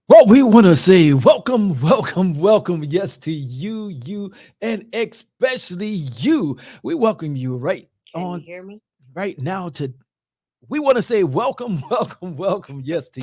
Well, we want to say welcome, welcome, welcome. Yes, to you, and especially you. We welcome you Can you on hear me? right now to we want to say welcome, welcome, welcome. Yes, to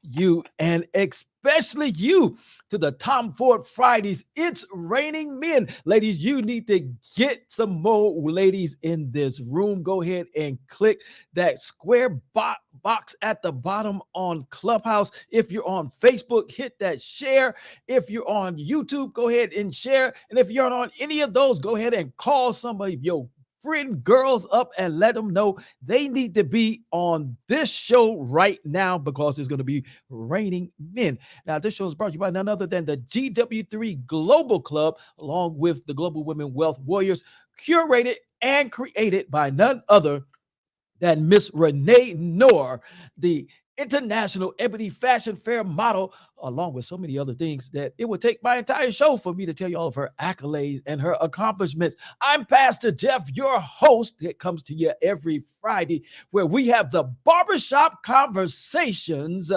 you, and especially you to the Tom Ford Fridays. It's raining men. Ladies, you need to get some more ladies in this room. Go ahead and click that square box at the bottom on Clubhouse. If you're on Facebook, hit that share. If you're on YouTube, go ahead and share. And if you're on any of those, go ahead and call somebody of your friend girls up and let them know they need to be on this show right now because it's going to be raining men. Now, this show is brought to you by none other than the GW3 Global Club, along with the Global Women Wealth Warriors, curated and created by none other than Miss Renee Noor, the International Ebony Fashion Fair model, along with so many other things that it would take my entire show for me to tell you all of her accolades and her accomplishments. I'm Pastor Jeff, your host that comes to you every Friday, where we have the barbershop conversations,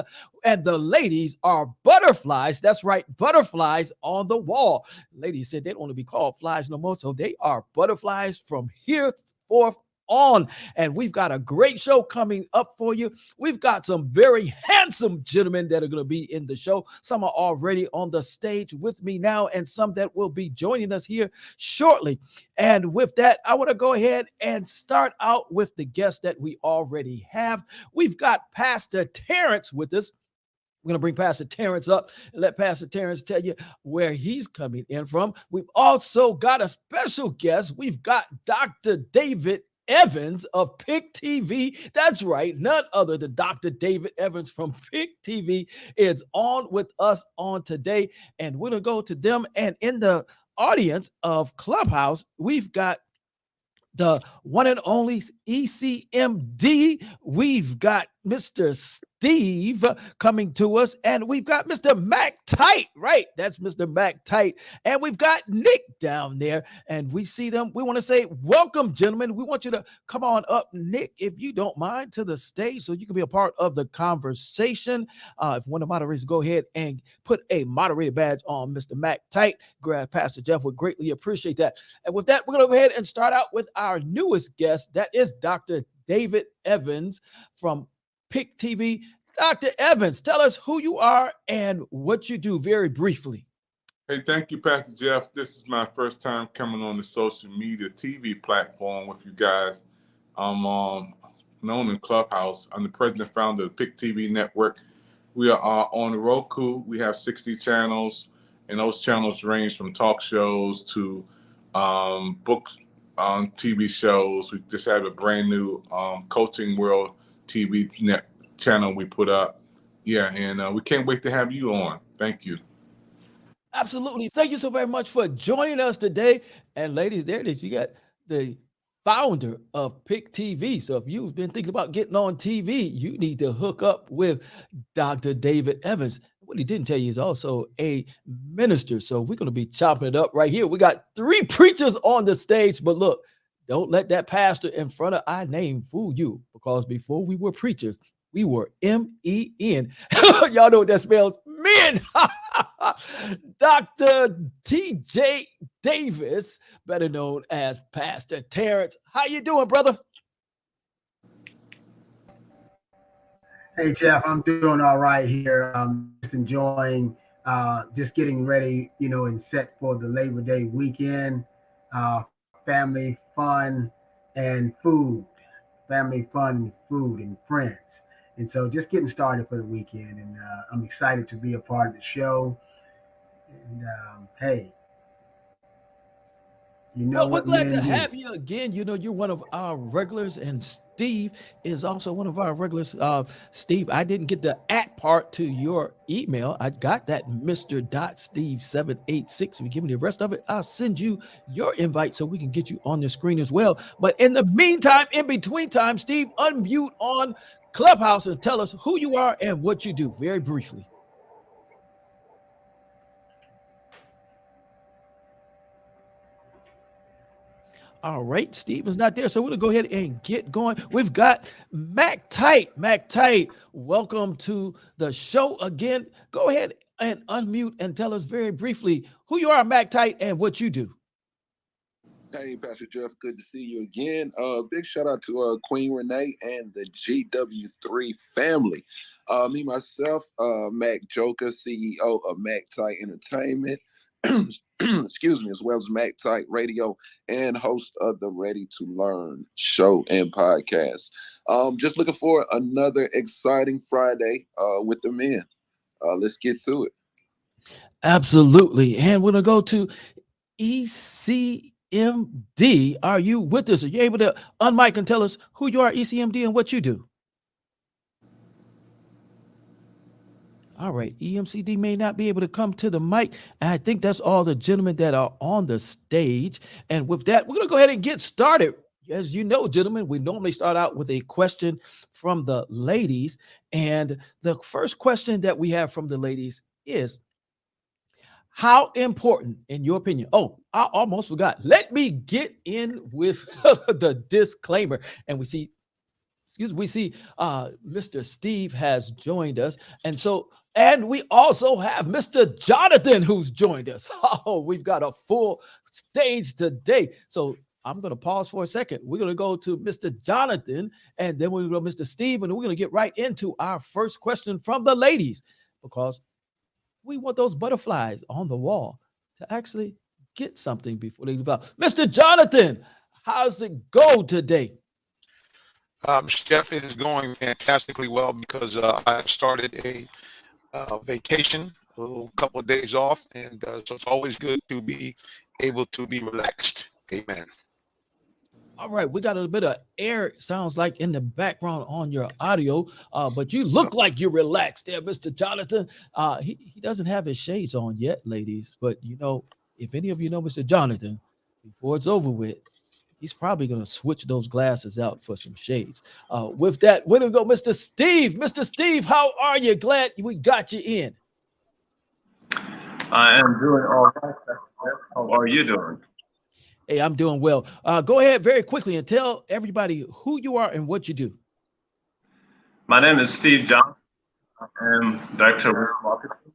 and the ladies are butterflies. That's right, butterflies on the wall. Ladies said they don't want to be called flies no more, so they are butterflies from henceforth on. And we've got a great show coming up for you. We've got some very handsome gentlemen that are going to be in the show. Some are already on the stage with me now, and some that will be joining us here shortly. And with that, I want to go ahead and start out with the guest that we already have. We've got Pastor Terrence with us. We're going to bring Pastor Terrence up and let Pastor Terrence tell you where he's coming in from. We've also got a special guest. We've got Dr. David Evans of Pick TV. That's right, none other than Dr. David Evans from Pick TV is on with us on today. And we're going to go to them. And in the audience of Clubhouse, we've got the one and only ECMD. We've got Mr. Steve coming to us, and we've got Mr. Mac Tight, right? That's Mr. Mac Tight. And we've got Nick down there, and we see them. We want to say, welcome, gentlemen. We want you to come on up, Nick, if you don't mind, to the stage so you can be a part of the conversation. If one of the moderators go ahead and put a moderator badge on Mr. Mac Tight, grab Pastor Jeff would greatly appreciate that. And with that, we're going to go ahead and start out with our newest guest. That is Dr. David Evans from Pick TV. Dr. Evans, tell us who you are and what you do very briefly. Hey, thank you, Pastor Jeff. This is my first time coming on the social media TV platform with you guys. I'm known in Clubhouse. I'm the president and founder of the Pick TV network. We are on Roku. We have 60 channels, and those channels range from talk shows to books on TV shows. We just have a brand new Coaching World TV channel we put up. Yeah, and we can't wait to have you on. Thank you. Absolutely. Thank you so very much for joining us today. And ladies, there it is. You got the founder of Pick TV. So if you've been thinking about getting on TV, you need to hook up with Dr. David Evans. What he didn't tell you is also a minister. So we're going to be chopping it up right here. We got 3 preachers on the stage, but look, don't let that pastor in front of our name fool you, because before we were preachers, we were MEN. Y'all know what that spells? Men. Dr. TJ Davis, better known as Pastor Terrence. How you doing, brother? Hey, Jeff, I'm doing all right here. Just enjoying, just getting ready, and set for the Labor Day weekend. Family, fun, and food. Family, fun, food, and friends. And so just getting started for the weekend. And I'm excited to be a part of the show. And hey, Well, we're glad to have you again. You're one of our regulars, and Steve is also one of our regulars. Steve, I didn't get the @ part to your email. I got that Mr. Steve786. If you give me the rest of it, I'll send you your invite so we can get you on the screen as well. But in the meantime, in between time, Steve, unmute on Clubhouse and tell us who you are and what you do very briefly. All right, Steve is not there, so we're gonna go ahead and get going. We've got Mac Tight. Mac Tight, welcome to the show again. Go ahead and unmute and tell us very briefly who you are, Mac Tight, and what you do. Hey, Pastor Jeff, good to see you again. Big shout out to Queen Renee and the GW3 family. Me, myself, Mac Joker, CEO of Mac Tight Entertainment, excuse me, as well as Mac Tight Radio and host of the Ready to Learn show and podcast. Just looking for another exciting Friday with the men. Let's get to it. Absolutely. And we're going to go to ECMD. Are you with us? Are you able to unmic and tell us who you are, ECMD, and what you do? All right. EMCD may not be able to come to the mic. I think that's all the gentlemen that are on the stage. And with that, we're going to go ahead and get started. As you know, gentlemen, we normally start out with a question from the ladies. And the first question that we have from the ladies is, how important, in your opinion? Oh, I almost forgot. Let me get in with the disclaimer. And we see Mr. Steve has joined us. And we also have Mr. Jonathan who's joined us. Oh, we've got a full stage today. So I'm going to pause for a second. We're going to go to Mr. Jonathan, and then we're going to go to Mr. Steve, and we're going to get right into our first question from the ladies, because we want those butterflies on the wall to actually get something before they leave out. Mr. Jonathan, how's it go today? Chef, it is going fantastically well because I started a vacation, a little couple of days off, and so it's always good to be able to be relaxed. Amen. All right, we got a bit of air, sounds like, in the background on your audio, but you look like you're relaxed there, Mr. Jonathan. He doesn't have his shades on yet, ladies, but you know, if any of you know Mr. Jonathan, before it's over with, he's probably going to switch those glasses out for some shades. With that, we're going to go Mr. Steve. Mr. Steve, how are you? Glad we got you in. I am doing all right. How are you doing? Hey, I'm doing well. Go ahead very quickly and tell everybody who you are and what you do. My name is Steve Johnson. I am Director of Marketing.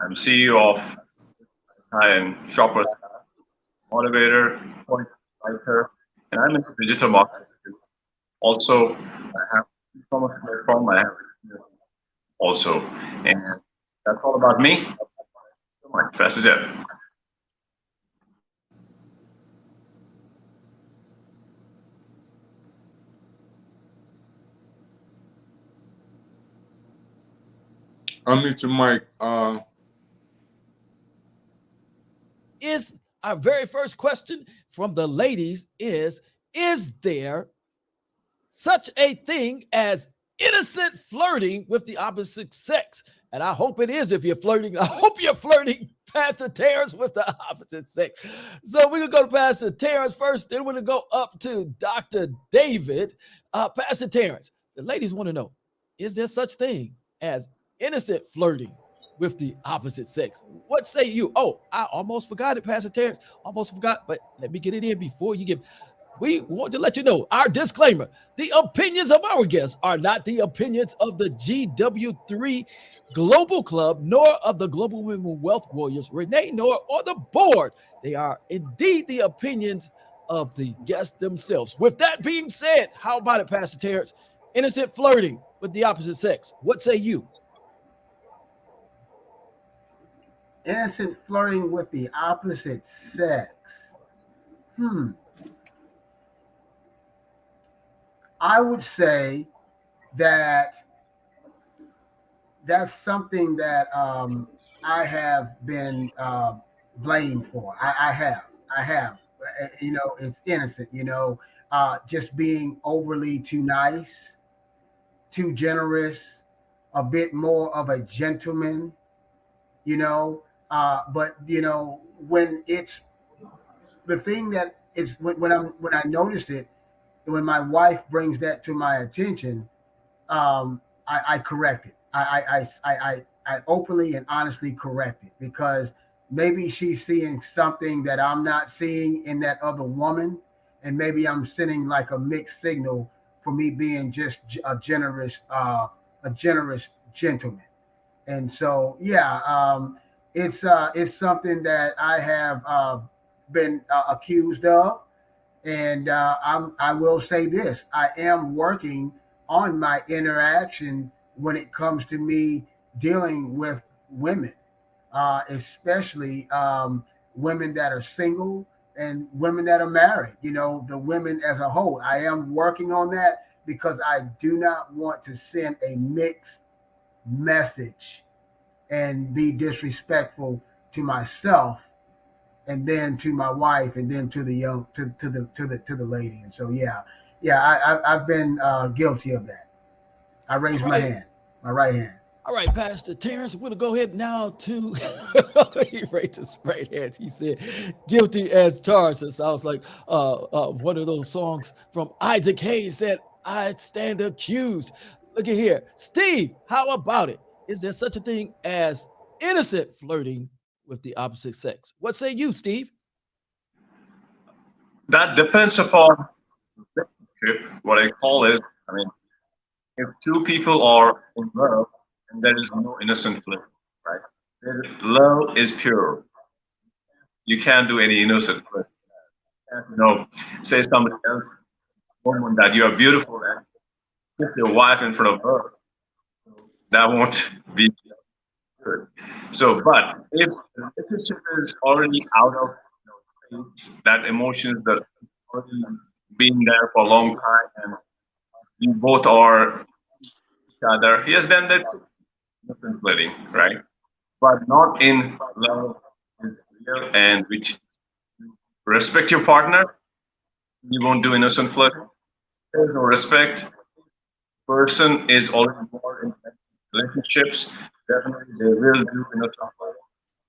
I'm CEO of and Shoppers, motivator, point writer, and I'm into digital marketing. Also, I have e-commerce platform. I have also, and that's all about me. Thank you so much, Pastor Jeff. Unmute your mic. Is our very first question from the ladies is there such a thing as innocent flirting with the opposite sex? And I hope it is. If you're flirting, I hope you're flirting, Pastor Terrence, with the opposite sex. So we're going to go to Pastor Terrence first, then we're going to go up to Dr. David. Pastor Terrence, the ladies want to know, is there such thing as innocent flirting with the opposite sex? What say you? Oh, I almost forgot it, Pastor Terrence. Almost forgot, but let me get it in before you give. We want to let you know our disclaimer. The opinions of our guests are not the opinions of the GW3 Global Club, nor of the Global Women Wealth Warriors, Renee, nor or the board. They are indeed the opinions of the guests themselves. With that being said, how about it, Pastor Terrence? Innocent flirting with the opposite sex. What say you? Innocent flirting with the opposite sex. I would say that that's something that I have been blamed for. I have. You know, it's innocent. You know, just being overly too nice, too generous, a bit more of a gentleman. You know, but you know, when it's the thing that it's when I notice it, when my wife brings that to my attention, I correct it. I openly and honestly correct it, because maybe she's seeing something that I'm not seeing in that other woman, and maybe I'm sending like a mixed signal for me being just a generous gentleman. And so, yeah, it's something that I have been accused of, and I will say this: I am working on my interaction when it comes to me dealing with women, especially women that are single and women that are married. You know, the women as a whole. I am working on that because I do not want to send a mixed message and be disrespectful to myself, and then to my wife, and then to the young to the lady. And so, I've been guilty of that. I raised my hand, my right hand. All right, Pastor Terrence, we're going to go ahead now to, he raised his right hand. He said, guilty as charged. It sounds like one of those songs from Isaac Hayes said, I stand accused. Look at here. Steve, how about it? Is there such a thing as innocent flirting with the opposite sex? What say you, Steve? That depends upon what I call it. I mean, if two people are in love and there is no innocent flirting, right? Love is pure. You can't do any innocent flirting. You know, say somebody else, woman, that you are beautiful and put your wife in front of her. That won't be good. So, but if the relationship is already out of that emotions that already been there for a long time, and you both are each other, yes, then that's different flirting, right? But not in love is real, and which respect your partner, you won't do innocent flirting. There's no respect. Person is already more in relationships. Definitely, they will do innocent flirting,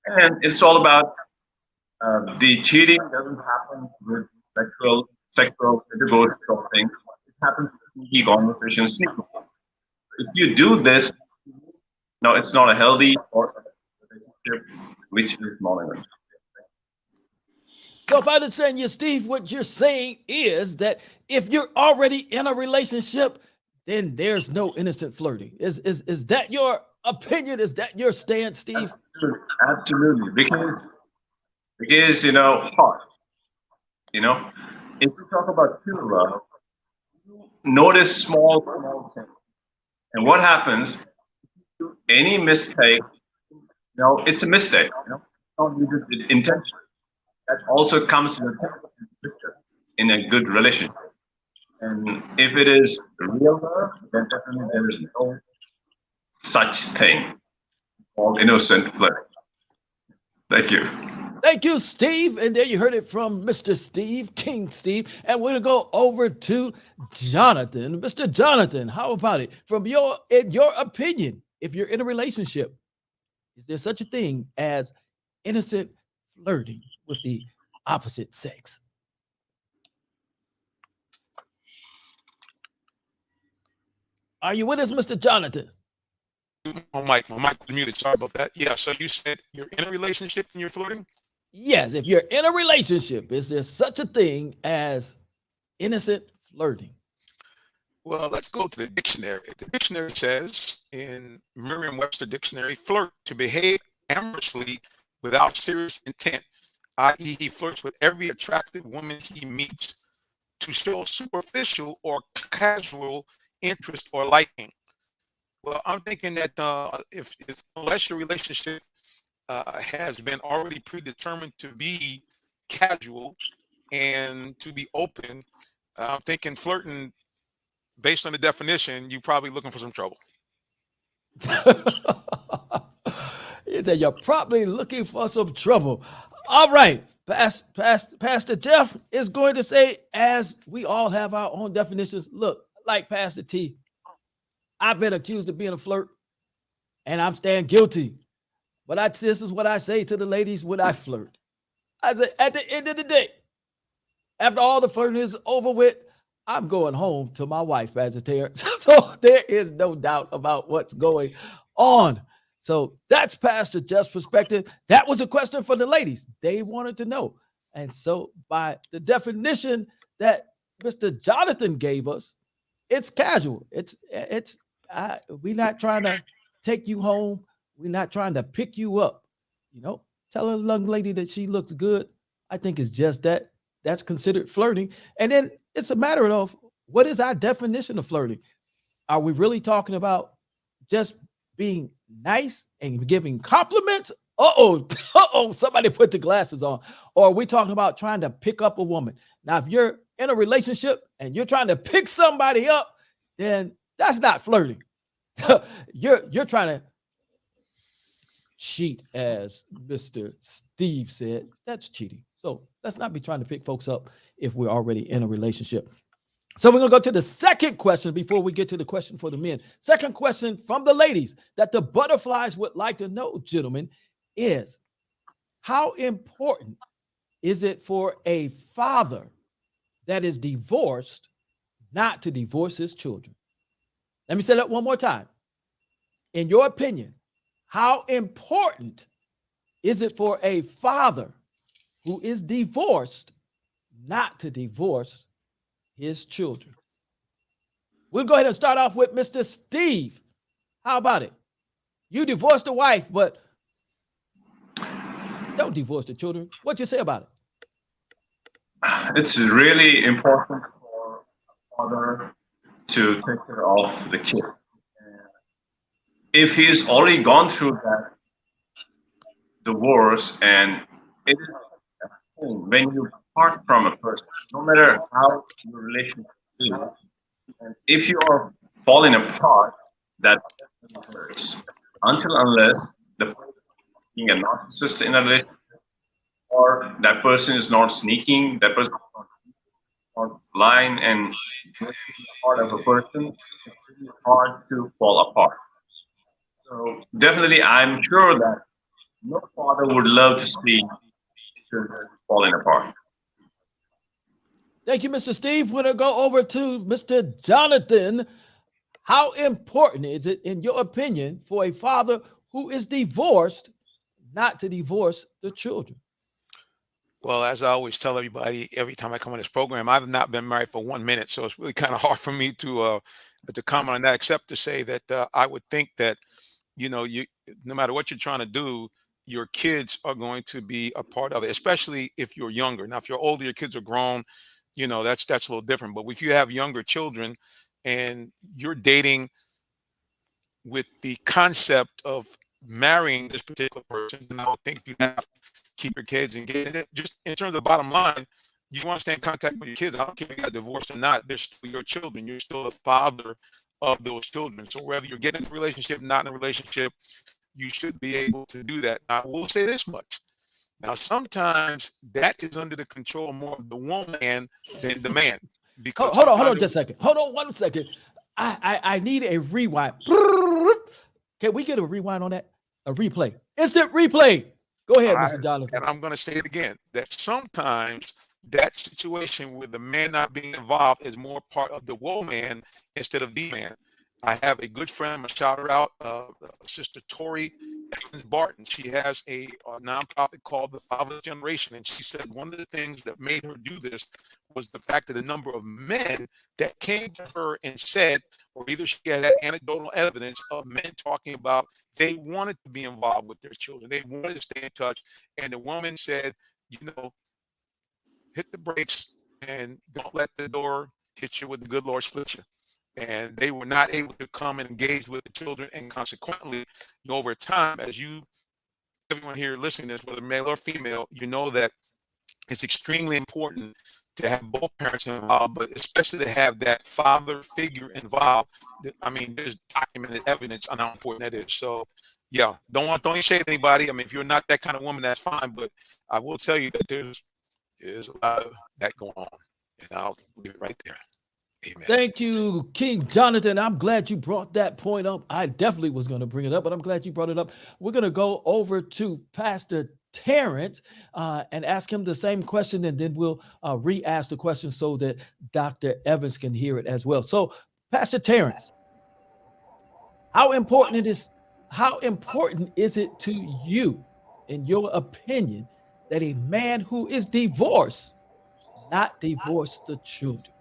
and it's all about the cheating doesn't happen with sexual intercourse or things. It happens with sneaky conversations. If you do this, no, it's not a healthy or relationship, which is non-innocent. So if I understand you, Steve, what you're saying is that if you're already in a relationship, then there's no innocent flirting. Is that your opinion? Is that your stance, Steve? Absolutely, because heart. You know, if you talk about true love, notice small things, and what happens? Any mistake, it's a mistake. Don't use it with intention. That also comes with picture in a good relationship. And if it is real love, then definitely there is no such thing called innocent flirting. Thank you. Thank you, Steve. And there you heard it from Mr. Steve, King Steve. And we're going to go over to Jonathan. Mr. Jonathan, how about it? In your opinion, if you're in a relationship, is there such a thing as innocent flirting with the opposite sex? Are you with us, Mr. Jonathan? My mic was muted. Sorry about that. Yeah. So you said you're in a relationship and you're flirting? Yes. If you're in a relationship, is there such a thing as innocent flirting? Well, let's go to the dictionary. The dictionary says in Merriam-Webster dictionary, flirt, to behave amorously without serious intent, i.e., he flirts with every attractive woman he meets to show superficial or casual interest or liking. Well, I'm thinking that if unless your relationship has been already predetermined to be casual and to be open, I'm thinking flirting, based on the definition, you're probably looking for some trouble. He said you're probably looking for some trouble. All right. Pastor Jeff is going to say, as we all have our own definitions. Look, like Pastor T, I've been accused of being a flirt, and I'm staying guilty. But this is what I say to the ladies when I flirt. I say, at the end of the day, after all the flirting is over with, I'm going home to my wife, Pastor Terrence. So there is no doubt about what's going on. So that's Pastor Jeff's perspective. That was a question for the ladies. They wanted to know. And so by the definition that Mr. Jonathan gave us, it's casual. We're not trying to take you home. We're not trying to pick you up. Tell a young lady that she looks good. I think it's just that. That's considered flirting. And then it's a matter of, what is our definition of flirting? Are we really talking about just being nice and giving compliments? Somebody put the glasses on. Or are we talking about trying to pick up a woman? Now, if you're in a relationship and you're trying to pick somebody up, then that's not flirting. You're trying to cheat, as Mr. Steve said. That's cheating. So let's not be trying to pick folks up if we're already in a relationship. So we're going to go to the second question before we get to the question for the men. Second question from the ladies that the butterflies would like to know, gentlemen, is how important is it for a father that is divorced not to divorce his children? Let me say that one more time. In your opinion, how important is it for a father who is divorced not to divorce his children? We'll go ahead and start off with Mr. Steve. How about it? You divorced the wife, but don't divorce the children. What you say about it? It's really important for a father to take care of the kid. If he's already gone through that divorce, and it is when you part from a person, no matter how your relationship is, and if you are falling apart, that hurts. Until unless the person being a narcissist in a relationship, or that person is not sneaking, that person is not lying and part of a person, it's really hard to fall apart. So definitely, I'm sure that no father would love to see children falling apart. Thank you, Mr. Steve. We're going to go over to Mr. Jonathan. How important is it, in your opinion, for a father who is divorced not to divorce the children? Well, as I always tell everybody, every time I come on this program, I've not been married for 1 minute, so it's really kind of hard for me to comment on that, except to say that I would think that you no matter what you're trying to do, your kids are going to be a part of it, especially if you're younger. Now, if you're older, your kids are grown, that's a little different. But if you have younger children and you're dating with the concept of marrying this particular person, then I would think you have to keep your kids engaged. And just in terms of the bottom line, you want to stay in contact with your kids. I don't care if you got divorced or not. They're still your children. You're still the father of those children. So whether you're getting in a relationship, not in a relationship, you should be able to do that. Now, I will say this much. Now, sometimes that is under the control more of the woman than the man. Because hold on just a second. Hold on 1 second. I need a rewind. Can we get a rewind on that? A replay. Instant replay. Go ahead, Mr. Jonathan. And I'm going to say it again, that sometimes that situation with the man not being involved is more part of the woman instead of the man. I have a good friend, I'm going to shout her out, Sister Tori Evans Barton. She has a nonprofit called The Fatherless Generation. And she said one of the things that made her do this was the fact that the number of men that came to her and said, or either she had anecdotal evidence of men talking about they wanted to be involved with their children. They wanted to stay in touch. And the woman said, hit the brakes and don't let the door hit you with the good Lord split you. And they were not able to come and engage with the children. And consequently, over time, as everyone here listening to this, whether male or female, you know that it's extremely important to have both parents involved, but especially to have that father figure involved. I mean, there's documented evidence on how important that is. So, yeah, don't even shade anybody. I mean, if you're not that kind of woman, that's fine. But I will tell you that there's a lot of that going on, and I'll leave it right there. Amen. Thank you, King Jonathan. I'm glad you brought that point up. I definitely was going to bring it up, but I'm glad you brought it up. We're going to go over to Pastor Terrence and ask him the same question, and then we'll re-ask the question so that Dr. Evans can hear it as well. So, Pastor Terrence, how important is it to you, in your opinion, that a man who is divorced not divorce the children?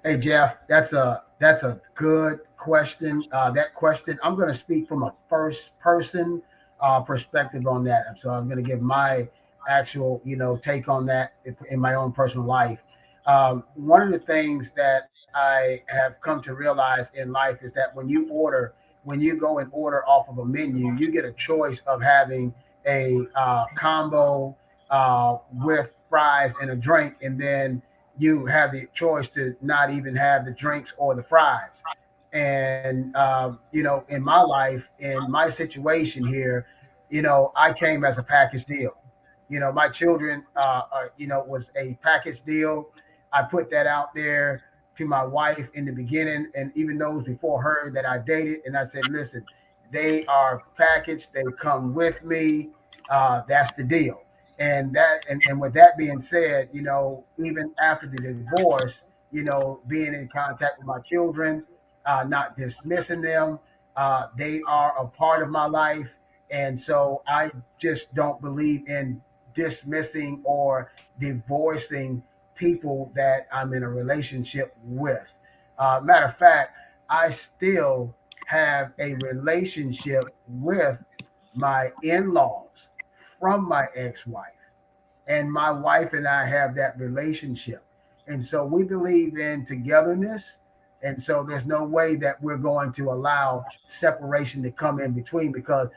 Hey Jeff, that's a good question. That question, I'm going to speak from a first person perspective on that. So I'm going to give my actual, take on that in my own personal life. One of the things that I have come to realize in life is that when you go and order off of a menu, you get a choice of having a combo with fries and a drink, and then you have the choice to not even have the drinks or the fries. And in my life, in my situation here, I came as a package deal. My children, was a package deal. I put that out there to my wife in the beginning, and even those before her that I dated, and I said, listen, they are packaged. They come with me. That's the deal. And with that being said, even after the divorce, being in contact with my children, not dismissing them, they are a part of my life. And so I just don't believe in dismissing or divorcing people that I'm in a relationship with. Matter of fact, I still have a relationship with my in-laws from my ex-wife, and my wife and I have that relationship. And so we believe in togetherness. And so there's no way that we're going to allow separation to come in between, because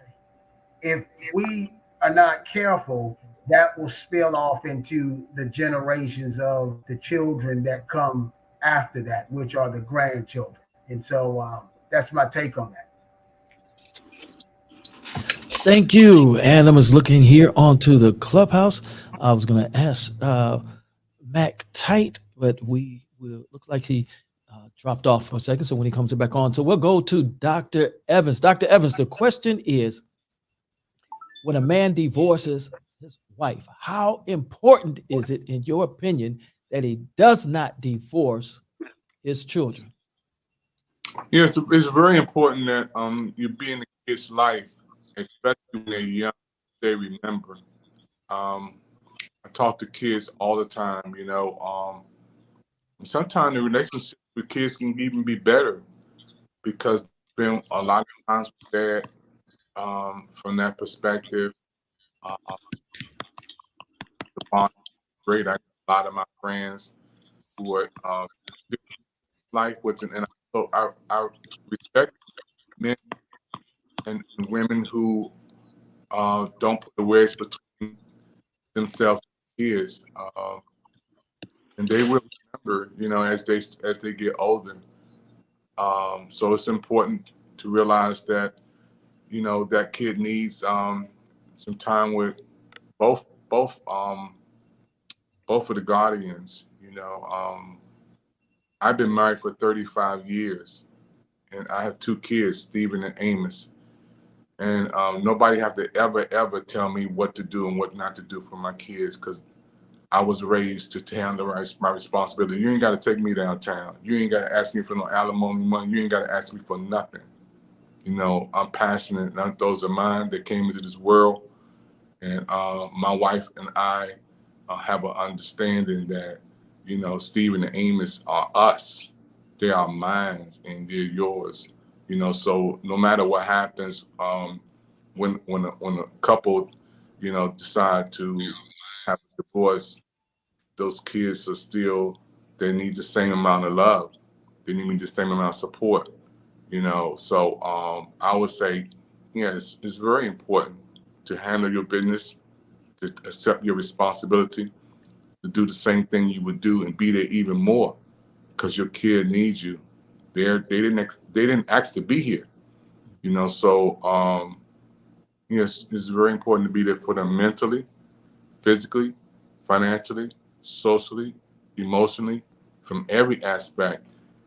if we are not careful, that will spill off into the generations of the children that come after that, which are the grandchildren. And so that's my take on that. Thank you. And I was looking here onto the clubhouse. I was going to ask Mac Tight, but we will look like he dropped off for a second. So when he comes back on, so we'll go to Dr. Evans. Dr. Evans, the question is, when a man divorces his wife, how important is it, in your opinion, that he does not divorce his children? Yeah, it's very important that you be in the kid's life, especially when they're young, they remember. Um, I talk to kids all the time, sometimes the relationship with kids can even be better because there's been a lot of times with dad from that perspective. Uh, the bond is great. I got a lot of my friends who are life with and so I respect men and women who don't put the wedge between themselves and kids, and they will remember, as they get older. So it's important to realize that that kid needs some time with both both um, both of the guardians. I've been married for 35 years, and I have two kids, Stephen and Amos. And nobody have to ever tell me what to do and what not to do for my kids, because I was raised to handle my responsibility. You ain't got to take me downtown. You ain't got to ask me for no alimony money. You ain't got to ask me for nothing. I'm passionate. And those are mine that came into this world. And my wife and I have an understanding that, Stephen and Amos are us. They are mine and they're yours. So no matter what happens, when a couple, decide to have a divorce, those kids are still, they need the same amount of love. They need the same amount of support. So I would say, it's very important to handle your business, to accept your responsibility, to do the same thing you would do and be there even more, because your kid needs you. They didn't ask to be here. So yes, it's very important to be there for them mentally, physically, financially, socially, emotionally, from every aspect.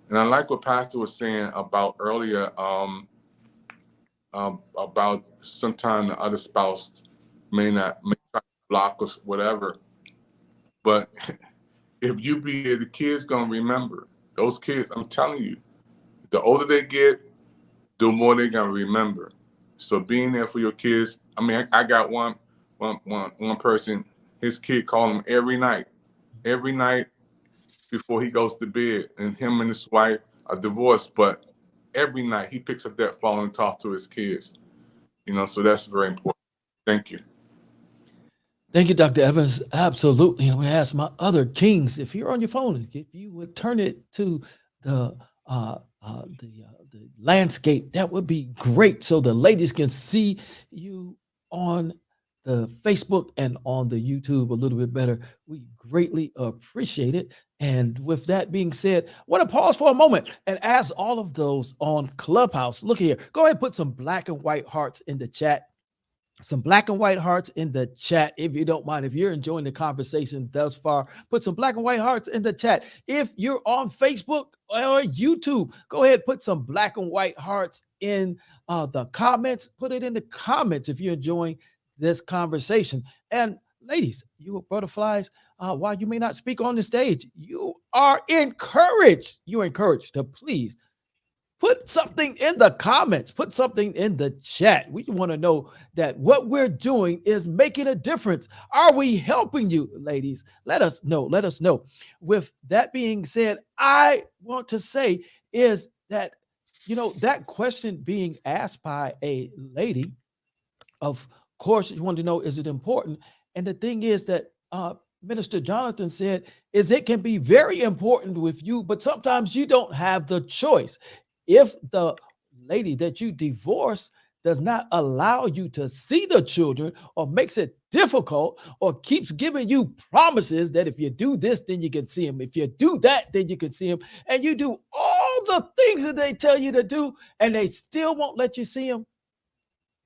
And I like what Pastor was saying about earlier, about sometimes the other spouse may try to block us, whatever. But if you be there, the kids gonna remember. Those kids, I'm telling you, the older they get, the more they gonna remember. So being there for your kids. I mean, I got one person. his kid call him every night before he goes to bed. And him and his wife are divorced, but every night he picks up that phone and talks to his kids. So that's very important. Thank you. Thank you, Dr. Evans. Absolutely. And I'm going to ask my other kings, if you're on your phone, if you would turn it to the landscape, that would be great, so the ladies can see you on the Facebook and on the YouTube a little bit better. We greatly appreciate it. And with that being said, I want to pause for a moment and ask all of those on Clubhouse, look here, go ahead and put some black and white hearts in the chat. Some black and white hearts in the chat, if you don't mind. If you're enjoying the conversation thus far, put some black and white hearts in the chat. If you're on Facebook or YouTube, go ahead, put some black and white hearts in the comments. Put it in the comments if you're enjoying this conversation. And ladies, you butterflies, while you may not speak on the stage, you are encouraged. You're encouraged to please put something in the comments, put something in the chat. We want to know that what we're doing is making a difference. Are we helping you, ladies? Let us know. Let us know. With that being said, I want to say is that, that question being asked by a lady, of course, you want to know, is it important? And the thing is that Minister Jonathan said, is it can be very important with you, but sometimes you don't have the choice. If the lady that you divorce does not allow you to see the children, or makes it difficult, or keeps giving you promises that if you do this, then you can see them. If you do that, then you can see them. And you do all the things that they tell you to do, and they still won't let you see them,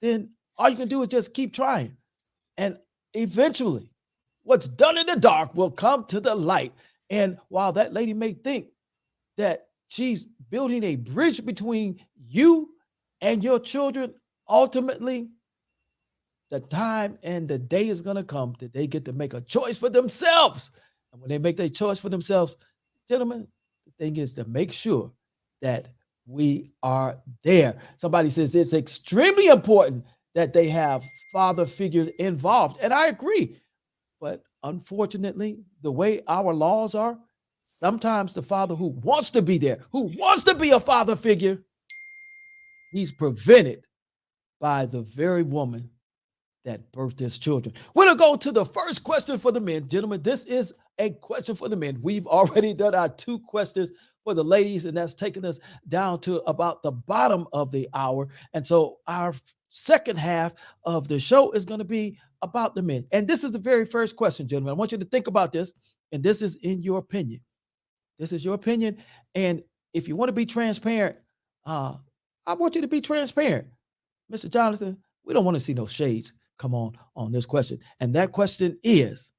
then all you can do is just keep trying. And eventually, what's done in the dark will come to the light. And while that lady may think that she's building a bridge between you and your children, ultimately, the time and the day is going to come that they get to make a choice for themselves. And when they make their choice for themselves, gentlemen, the thing is to make sure that we are there. Somebody says it's extremely important that they have father figures involved. And I agree. But unfortunately, the way our laws are, sometimes the father who wants to be there, who wants to be a father figure, he's prevented by the very woman that birthed his children. We're going to go to the first question for the men. Gentlemen, this is a question for the men. We've already done our 2 questions for the ladies, and that's taken us down to about the bottom of the hour. And so our second half of the show is going to be about the men. And this is the very first question, gentlemen. I want you to think about this, and this is in your opinion. This is your opinion. And if you want to be transparent, I want you to be transparent. Mr. Jonathan, we don't want to see no shades come on this question. And that question is,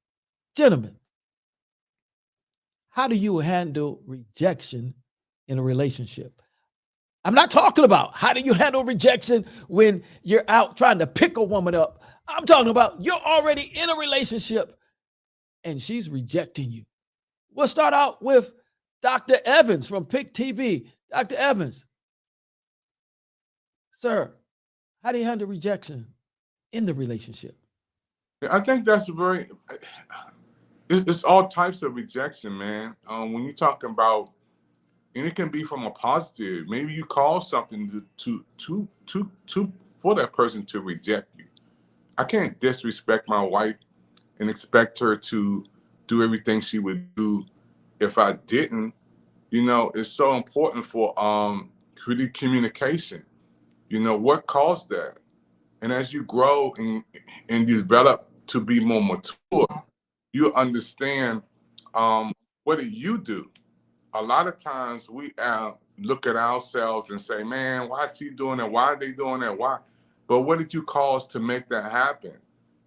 gentlemen, how do you handle rejection in a relationship? I'm not talking about how do you handle rejection when you're out trying to pick a woman up. I'm talking about you're already in a relationship and she's rejecting you. We'll start out with Dr. Evans from Pick TV. Dr. Evans, sir, how do you handle rejection in the relationship? I think that's it's all types of rejection, man. When you're talking about, and it can be from a positive. Maybe you cause something for that person to reject you. I can't disrespect my wife and expect her to do everything she would do if I didn't. It's so important for really communication. What caused that? And as you grow and develop to be more mature, you understand what do you do? A lot of times we look at ourselves and say, man, why is he doing that? Why are they doing that? Why? But what did you cause to make that happen?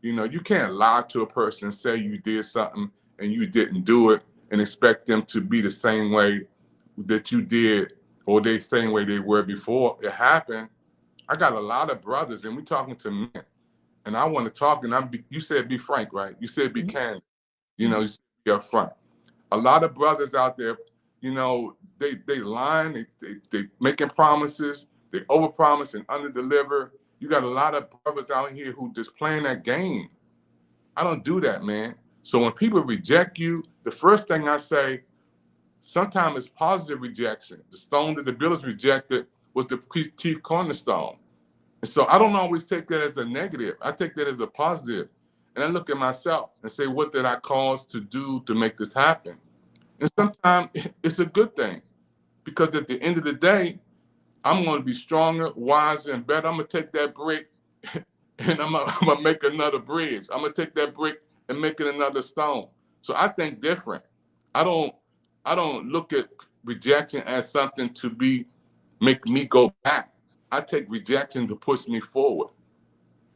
You can't lie to a person and say you did something and you didn't do it and expect them to be the same way that you did or the same way they were before it happened. I got a lot of brothers, and we're talking to men, and I want to talk, and you said be frank, right? You said be candid. You said be upfront. A lot of brothers out there, they lying, they making promises, they overpromise and underdeliver. You got a lot of brothers out here who just playing that game. I don't do that, man. So when people reject you, the first thing I say, sometimes it's positive rejection. The stone that the builders rejected was the chief cornerstone. And so I don't always take that as a negative. I take that as a positive. And I look at myself and say, what did I cause to do to make this happen? And sometimes it's a good thing, because at the end of the day, I'm going to be stronger, wiser, and better. I'm going to take that brick and I'm going to make another bridge. I'm going to take that brick and make it another stone. So I think different. I don't look at rejection as something to make me go back. I take rejection to push me forward.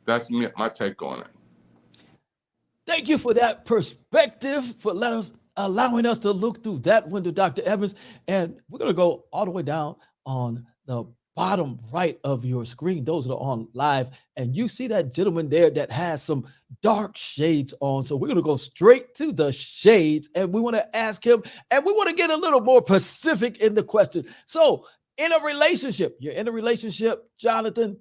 That's my take on it. Thank you for that perspective, for allowing us to look through that window, Dr. Evans. And we're going to go all the way down on the bottom right of your screen, those that are on live. And you see that gentleman there that has some dark shades on. So we're going to go straight to the shades, and we want to ask him, and we want to get a little more specific in the question. So in a relationship, you're in a relationship, Jonathan,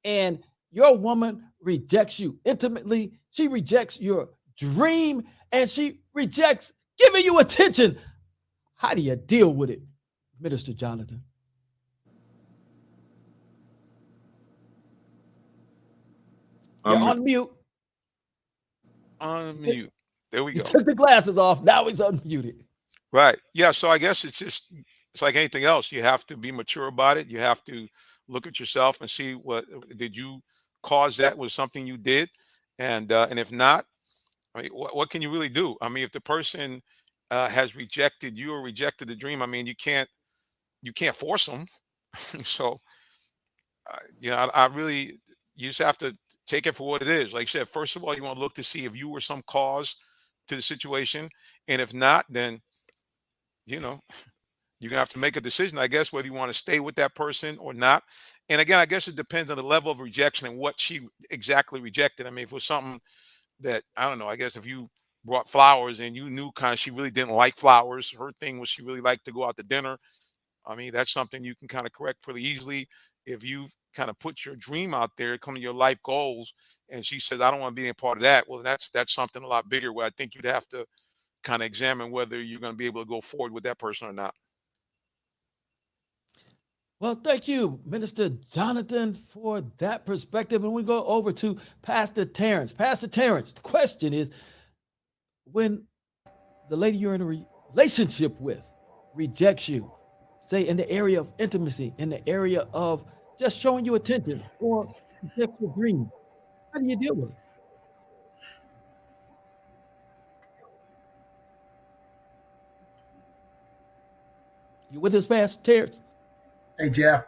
and your woman rejects you intimately. She rejects your dream, and she rejects giving you attention. How do you deal with it, Minister Jonathan? You're on mute. Unmute. There we You go. took the glasses off. Now he's unmuted. Right. Yeah. So I guess it's like anything else. You have to be mature about it. You have to look at yourself and see, what did you cause that? Was something you did? And if not, I mean, what can you really do? I mean, if the person has rejected you or rejected the dream, I mean, you can't force them. So I really, you just have to take it for what it is. Like I said, first of all, you want to look to see if you were some cause to the situation, and if not, then you're gonna have to make a decision, I guess, whether you want to stay with that person or not. And again, I guess it depends on the level of rejection and what she exactly rejected. I mean, if it was something that, I don't know, I guess if you brought flowers and you knew kind of she really didn't like flowers, her thing was she really liked to go out to dinner. I mean, that's something you can kind of correct pretty easily. If you kind of put your dream out there, come to your life goals, and she says, I don't want to be a part of that. Well, that's something a lot bigger, where I think you'd have to kind of examine whether you're going to be able to go forward with that person or not. Well, thank you, Minister Jonathan, for that perspective. And we go over to Pastor Terrence. Pastor Terrence, the question is, when the lady you're in a relationship with rejects you, say in the area of intimacy, in the area of just showing you attention, or rejects your dream, how do you deal with it? You with us, Pastor Terrence? Hey, Jeff.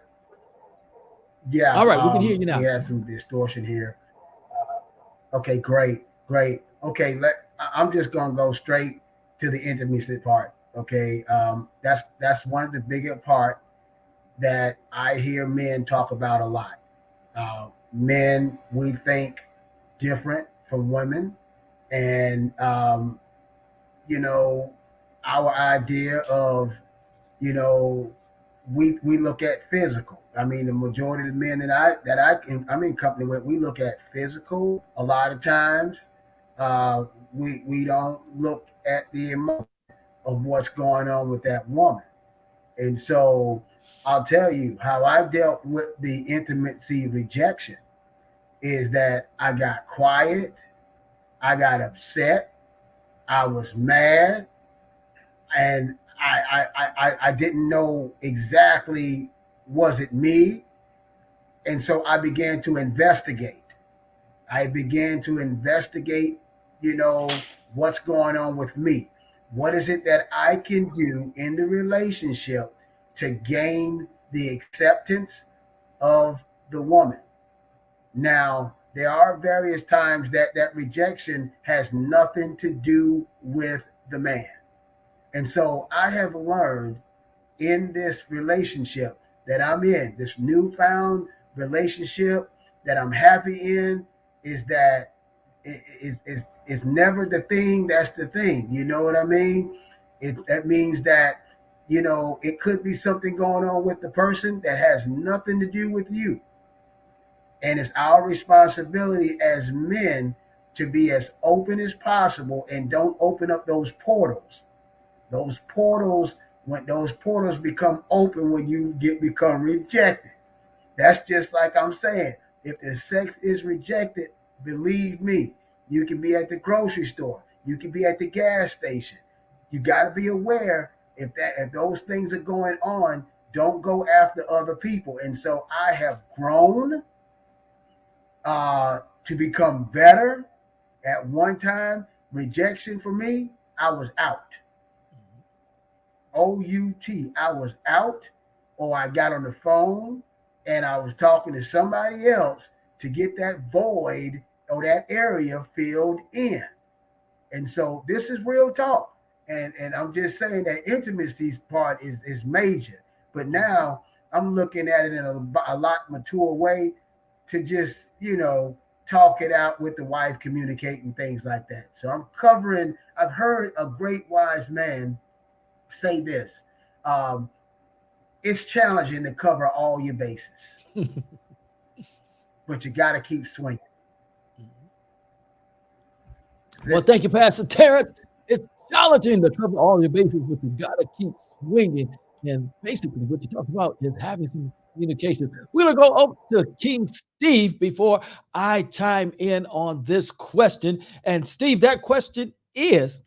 Yeah. All right, we can hear you now. We had some distortion here. Okay, great. Okay, I'm just gonna go straight to the intimacy part. Okay, that's one of the bigger part that I hear men talk about a lot. Men, we think different from women, and our idea of, we look at physical. I mean, the majority of the men I'm in company with, we look at physical a lot of times. We don't look at the emotion of what's going on with that woman. And so I'll tell you how I dealt with the intimacy rejection is that I got quiet, I got upset, I was mad, and I didn't know exactly, was it me? And so I began to investigate. What's going on with me? What is it that I can do in the relationship to gain the acceptance of the woman? Now, there are various times that rejection has nothing to do with the man. And so I have learned in this relationship that I'm in, this newfound relationship that I'm happy in, is that it's never the thing that's the thing. You know what I mean? That means that, it could be something going on with the person that has nothing to do with you. And it's our responsibility as men to be as open as possible and don't open up those portals. Those portals, when those portals become open, when you become rejected, that's just like I'm saying. If the sex is rejected, believe me, you can be at the grocery store, you can be at the gas station. You got to be aware if those things are going on, don't go after other people. And so I have grown to become better. At one time, rejection for me, I was out. O-U-T, I was out, or I got on the phone and I was talking to somebody else to get that void or that area filled in. And so this is real talk. And I'm just saying that intimacy part is major. But now I'm looking at it in a lot mature way to just, talk it out with the wife, communicating things like that. So I've heard a great wise man say this. It's challenging to cover all your bases, but you got to keep swinging. Well, thank you, Pastor Terrence. It's challenging to cover all your bases, but you got to keep swinging. And basically, what you talk about is having some communication. We're going to go over to King Steve before I chime in on this question. And Steve, that question is,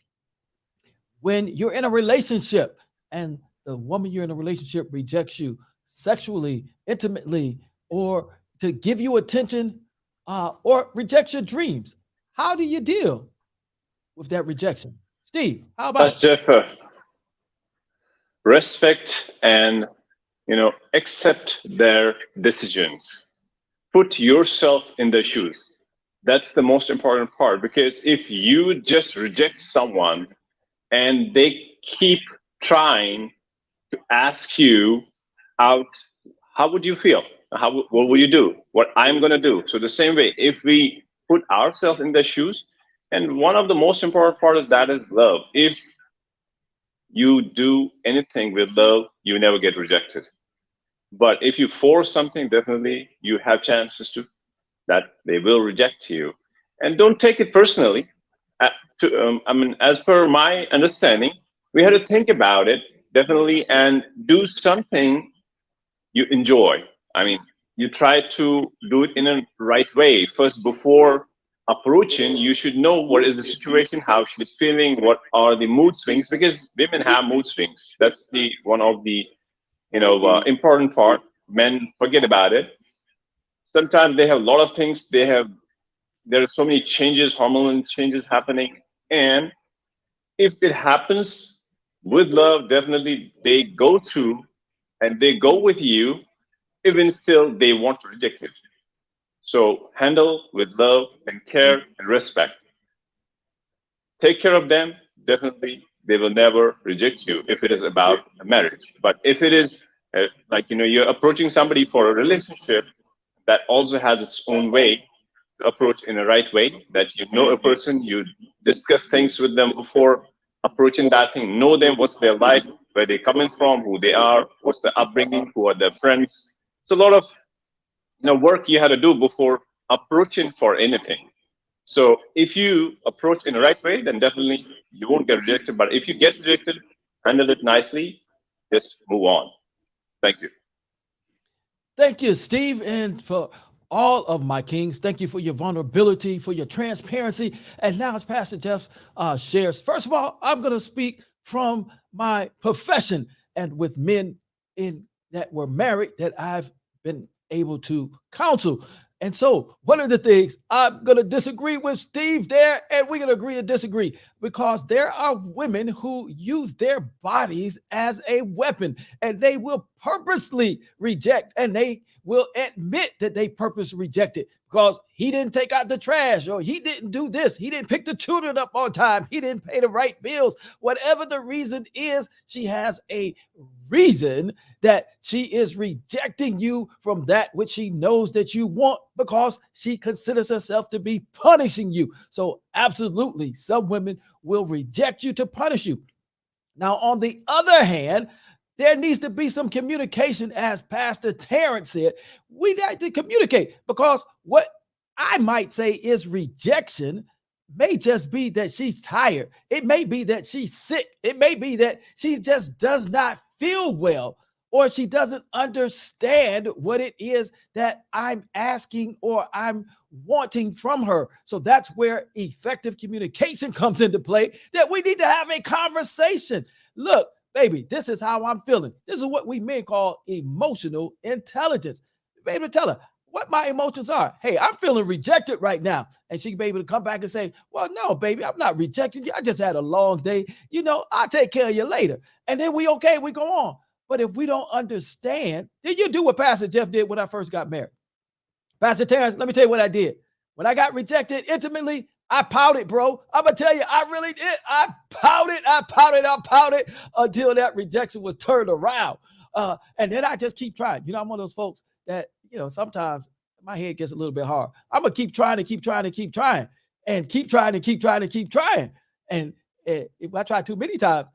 when you're in a relationship and the woman you're in a relationship rejects you sexually, intimately, or to give you attention, or rejects your dreams, how do you deal with that rejection? Steve, how about That's Jeff. Respect and accept their decisions. Put yourself in their shoes. That's the most important part, because if you just reject someone and they keep trying to ask you out, how would you feel? What will you do? What I'm going to do? So the same way, if we put ourselves in their shoes, and one of the most important part is love. If you do anything with love, you never get rejected. But if you force something, definitely you have chances that they will reject you. And don't take it personally. As per my understanding, we had to think about it definitely and do something you enjoy. You try to do it in a right way. First, before approaching, you should know what is the situation, how she's feeling, what are the mood swings, because women have mood swings. That's the one of the important part. Men forget about it. Sometimes they have a lot of things. There are so many changes, hormonal changes happening, and if it happens with love, definitely they go through and they go with you. Even still, they want to reject it. So handle with love and care and respect. Take care of them. Definitely, they will never reject you if it is about a marriage. But if it is you're approaching somebody for a relationship, that also has its own way to approach in a right way. That you know a person, you discuss things with them before approaching that thing. Know them, what's their life, where they're coming from, who they are, what's their upbringing, who are their friends. It's a lot of work you have to do before approaching for anything. So if you approach in the right way, then definitely you won't get rejected. But if you get rejected, handle it nicely, just move on. Thank you. Thank you, Steve, and for all of my kings. Thank you for your vulnerability, for your transparency. And now, as Pastor Jeff shares, first of all, I'm going to speak from my profession and with men that were married that I've been able to counsel. And so one of the things I'm going to disagree with Steve there, and we're going to agree to disagree, because there are women who use their bodies as a weapon, and they will purposely reject, and they will admit that they purposely rejected because he didn't take out the trash, or he didn't do this, he didn't pick the children up on time, he didn't pay the right bills. Whatever the reason is, she has a reason that she is rejecting you from that which she knows that you want, because she considers herself to be punishing you. So absolutely, some women will reject you to punish you. Now, on the other hand, there needs to be some communication, as Pastor Terrence said. We need to communicate, because what I might say is rejection may just be that she's tired. It may be that she's sick. It may be that she just does not feel well, or she doesn't understand what it is that I'm asking or I'm wanting from her. So that's where effective communication comes into play, that we need to have a conversation. Look, baby, this is how I'm feeling. This is what we men call emotional intelligence. Baby, tell her what my emotions are. Hey, I'm feeling rejected right now. And she can be able to come back and say, well, no, baby, I'm not rejecting you. I just had a long day. I'll take care of you later. And then we go on. But if we don't understand, then you do what Pastor Jeff did when I first got married. Pastor Terrence, let me tell you what I did. When I got rejected intimately, I pouted, bro. I'm going to tell you, I really did. I pouted until that rejection was turned around. And then I just keep trying. I'm one of those folks that, sometimes my head gets a little bit hard. I'm going to keep trying and keep trying and keep trying and keep trying and keep trying and keep trying. And if I try too many times,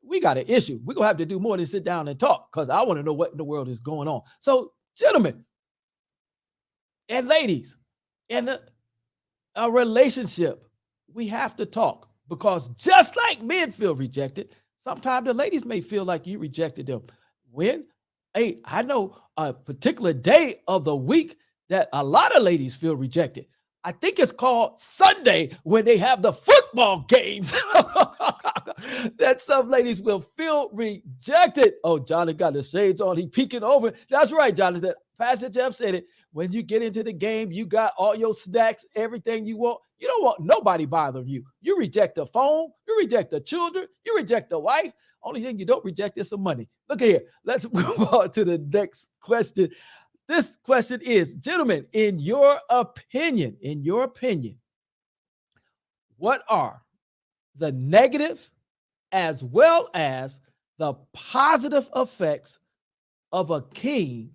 we got an issue. We're going to have to do more than sit down and talk, because I want to know what in the world is going on. So, gentlemen and ladies, in a relationship, we have to talk, because just like men feel rejected, sometimes the ladies may feel like you rejected them. I know a particular day of the week that a lot of ladies feel rejected. I think it's called Sunday, when they have the football games, that some ladies will feel rejected. Oh, Johnny got the shades on. He peeking over. That's right, Johnny. Pastor Jeff said it. When you get into the game, you got all your snacks, everything you want. You don't want nobody bothering you. You reject the phone. You reject the children. You reject the wife. Only thing you don't reject is some money. Look here. Let's move on to the next question. This question is, gentlemen, in your opinion, what are the negative as well as the positive effects of a king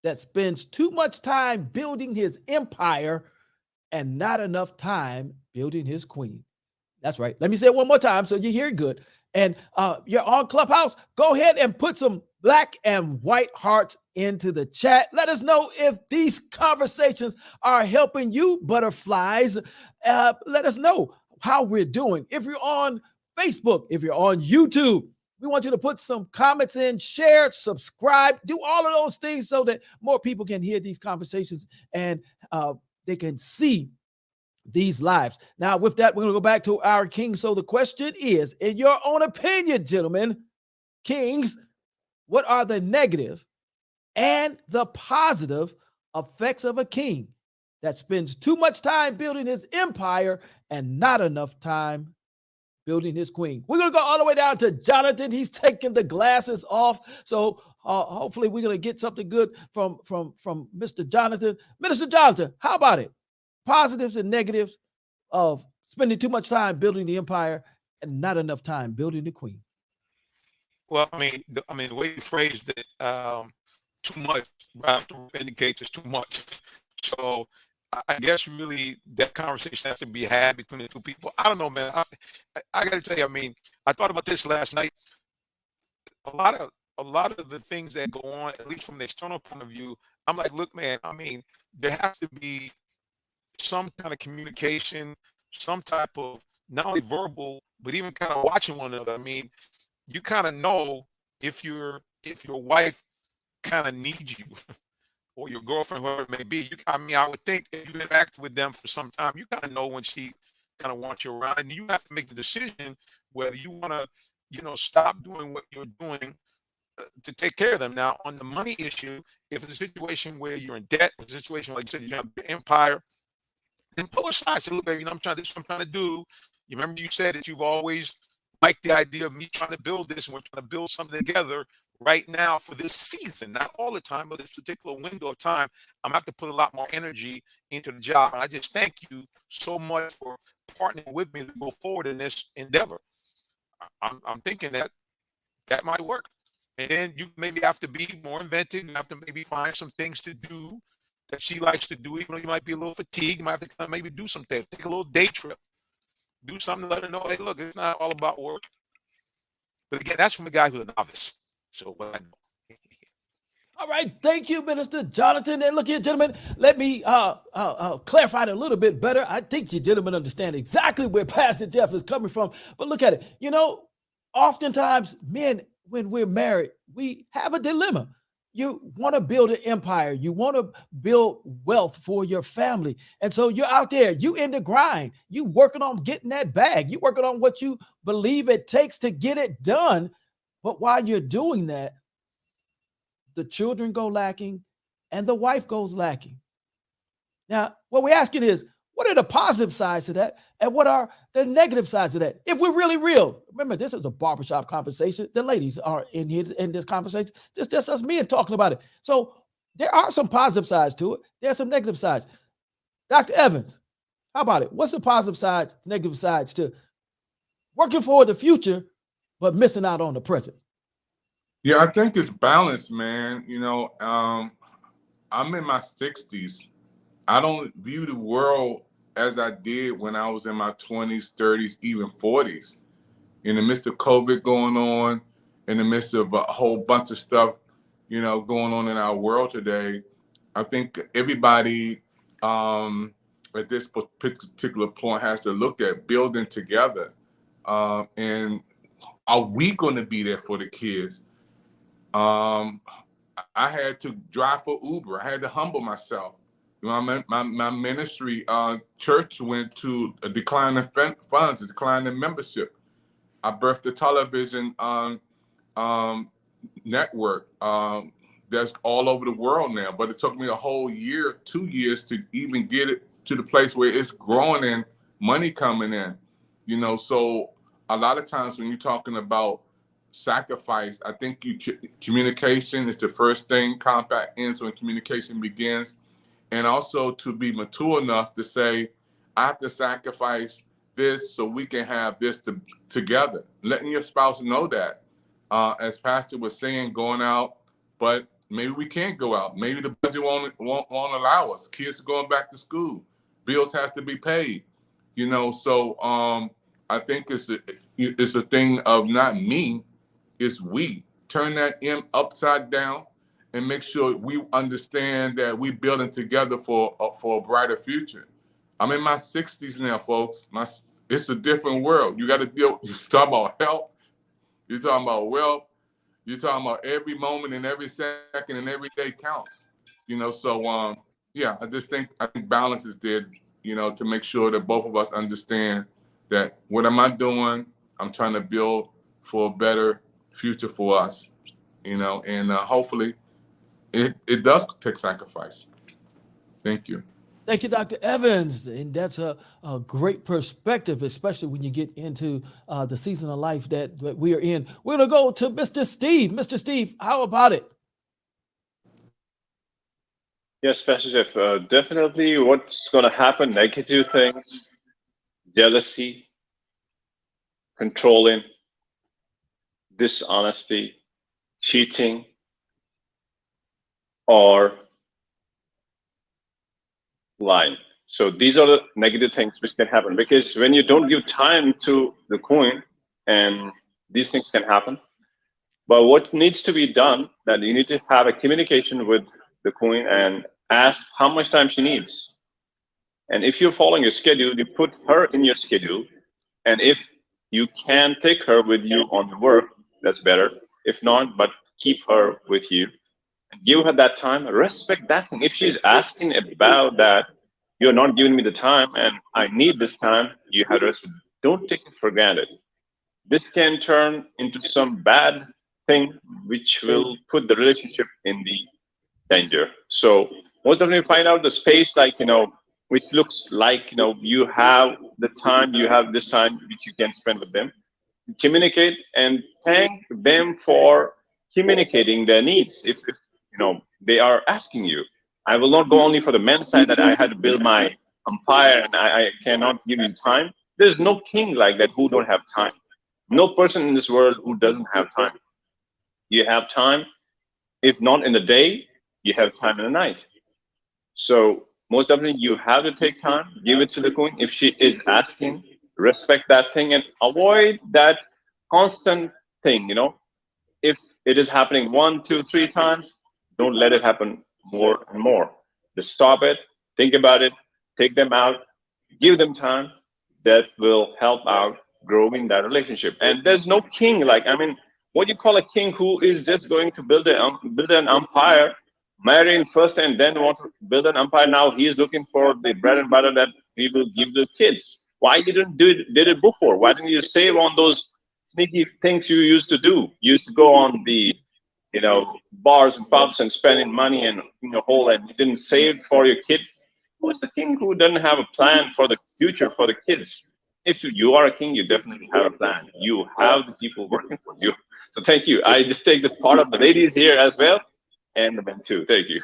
that spends too much time building his empire and not enough time building his queen? That's right. Let me say it one more time so you hear it good. And you're on Clubhouse. Go ahead and put some black and white hearts into the chat. Let us know if these conversations are helping you, butterflies. Let us know how we're doing. If you're on Facebook, if you're on YouTube, we want you to put some comments in, share, subscribe, do all of those things so that more people can hear these conversations and they can see these lives. Now, with that, we're going to go back to our king. So the question is, in your own opinion, gentlemen, kings, what are the negative and the positive effects of a king that spends too much time building his empire and not enough time building his queen? We're going to go all the way down to Jonathan. He's taking the glasses off. So hopefully we're going to get something good from Mr. Jonathan. Minister Jonathan, how about it? Positives and negatives of spending too much time building the empire and not enough time building the queen. Well, the way you phrased it, too much indicates it's too much. So I guess really that conversation has to be had between the two people. I don't know, man. I got to tell you, I thought about this last night. A lot of the things that go on, at least from the external point of view, I'm like, look, man. There has to be some kind of communication, some type of not only verbal, but even kind of watching one another. You kind of know if your wife kind of needs you or your girlfriend, whoever it may be. I would think if you've interacted with them for some time, you kind of know when she kind of wants you around, and you have to make the decision whether you want to, stop doing what you're doing to take care of them. Now, on the money issue, if it's a situation where you're in debt, a situation like you said, you have an empire, then pull aside. Say, look, baby, this is what I'm trying to do. You remember you said that you've always liked the idea of me trying to build this, and we're trying to build something together right now for this season, not all the time, but this particular window of time. I'm gonna have to put a lot more energy into the job. And I just thank you so much for partnering with me to go forward in this endeavor. I'm thinking that might work. And then you maybe have to be more inventive. You have to maybe find some things to do that she likes to do, even though you might be a little fatigued. You might have to kind of maybe do something, take a little day trip, do something to let her know, hey, look, it's not all about work. But again, that's from a guy who's a novice. So what I know. All right, thank you, Minister Jonathan. And look here, gentlemen, let me clarify it a little bit better. I think you gentlemen understand exactly where Pastor Jeff is coming from. But look at it. You know, oftentimes men, when we're married, we have a dilemma. You want to build an empire. You want to build wealth for your family. And so you're out there, you in the grind. You working on getting that bag. You working on what you believe it takes to get it done. But while you're doing that, the children go lacking and the wife goes lacking. Now, what we're asking is, what are the positive sides to that? And what are the negative sides of that? If we're really real, remember, this is a barbershop conversation. The ladies are in here in this conversation. Just us men talking about it. So there are some positive sides to it. There's some negative sides. Dr. Evans, how about it? What's the positive sides, negative sides to working for the future, but missing out on the present? Yeah, I think it's balance, man. You know, I'm in my 60s. I don't view the world as I did when I was in my 20s, 30s, even 40s. In the midst of COVID going on, in the midst of a whole bunch of stuff, you know, going on in our world today, I think everybody at this particular point has to look at building together. And are we going to be there for the kids? I had to drive for Uber. I had to humble myself. You know, my ministry church went to a decline in funds, a decline in membership. I birthed a television network that's all over the world now. But it took me a whole year, 2 years to even get it to the place where it's growing and money coming in. You know, so a lot of times when you're talking about sacrifice, I think communication is the first thing. Compact ends when communication begins. And also to be mature enough to say, I have to sacrifice this so we can have this together. Letting your spouse know that. As Pastor was saying, going out, but maybe we can't go out. Maybe the budget won't allow us. Kids are going back to school. Bills have to be paid. You know, so I think it's a thing of not me, it's we. Turn that M upside down and make sure we understand that we're building together for a brighter future. I'm in my 60s now, folks. It's a different world. You got to deal. You talk about health. You're talking about wealth. You're talking about every moment and every second and every day counts. You know, so yeah, I think balance is there. You know, to make sure that both of us understand that what am I doing? I'm trying to build for a better future for us. You know, and hopefully it does take sacrifice. Thank you. Thank you, Dr. Evans. And that's a great perspective, especially when you get into the season of life that we are in. We're going to go to Mr. Steve. Mr. Steve, how about it? Yes, Pastor Jeff, definitely what's going to happen, negative things, jealousy, controlling, dishonesty, cheating, or lying. So these are the negative things which can happen, because when you don't give time to the queen, and these things can happen. But what needs to be done, that you need to have a communication with the queen and ask how much time she needs. And if you're following your schedule, you put her in your schedule. And if you can take her with you on the work, that's better. If not, but keep her with you. Give her that time, respect that thing. If she's asking about that, you're not giving me the time and I need this time, you have to respect. Don't take it for granted. This can turn into some bad thing which will put the relationship in the danger. So most of them find out the space, like, which looks like, you have the time, you have this time which you can spend with them. Communicate and thank them for communicating their needs. If they are asking you, I will not go only for the men's side that I had to build my empire and I cannot give you time. There's no king like that who don't have time. No person in this world who doesn't have time. You have time. If not in the day, you have time in the night. So most definitely you have to take time, give it to the queen. If she is asking, respect that thing and avoid that constant thing. If it is happening 1, 2, 3 times, Don't let it happen more and more. Just stop it, think about it, take them out, give them time. That will help out growing that relationship. And there's no king, like, I mean, what do you call a king who is just going to build an empire, marrying first and then want to build an empire? Now he's looking for the bread and butter that he will give the kids. Why you didn't did it before? Why didn't you save on those sneaky things you used to do? You used to go on the, bars and pubs and spending money and whole, and you didn't save for your kids. Who's the king who doesn't have a plan for the future for the kids? If you are a king, you definitely have a plan. You have the people working for you. So thank you. I just take the part of the ladies here as well, and the men too. Thank you.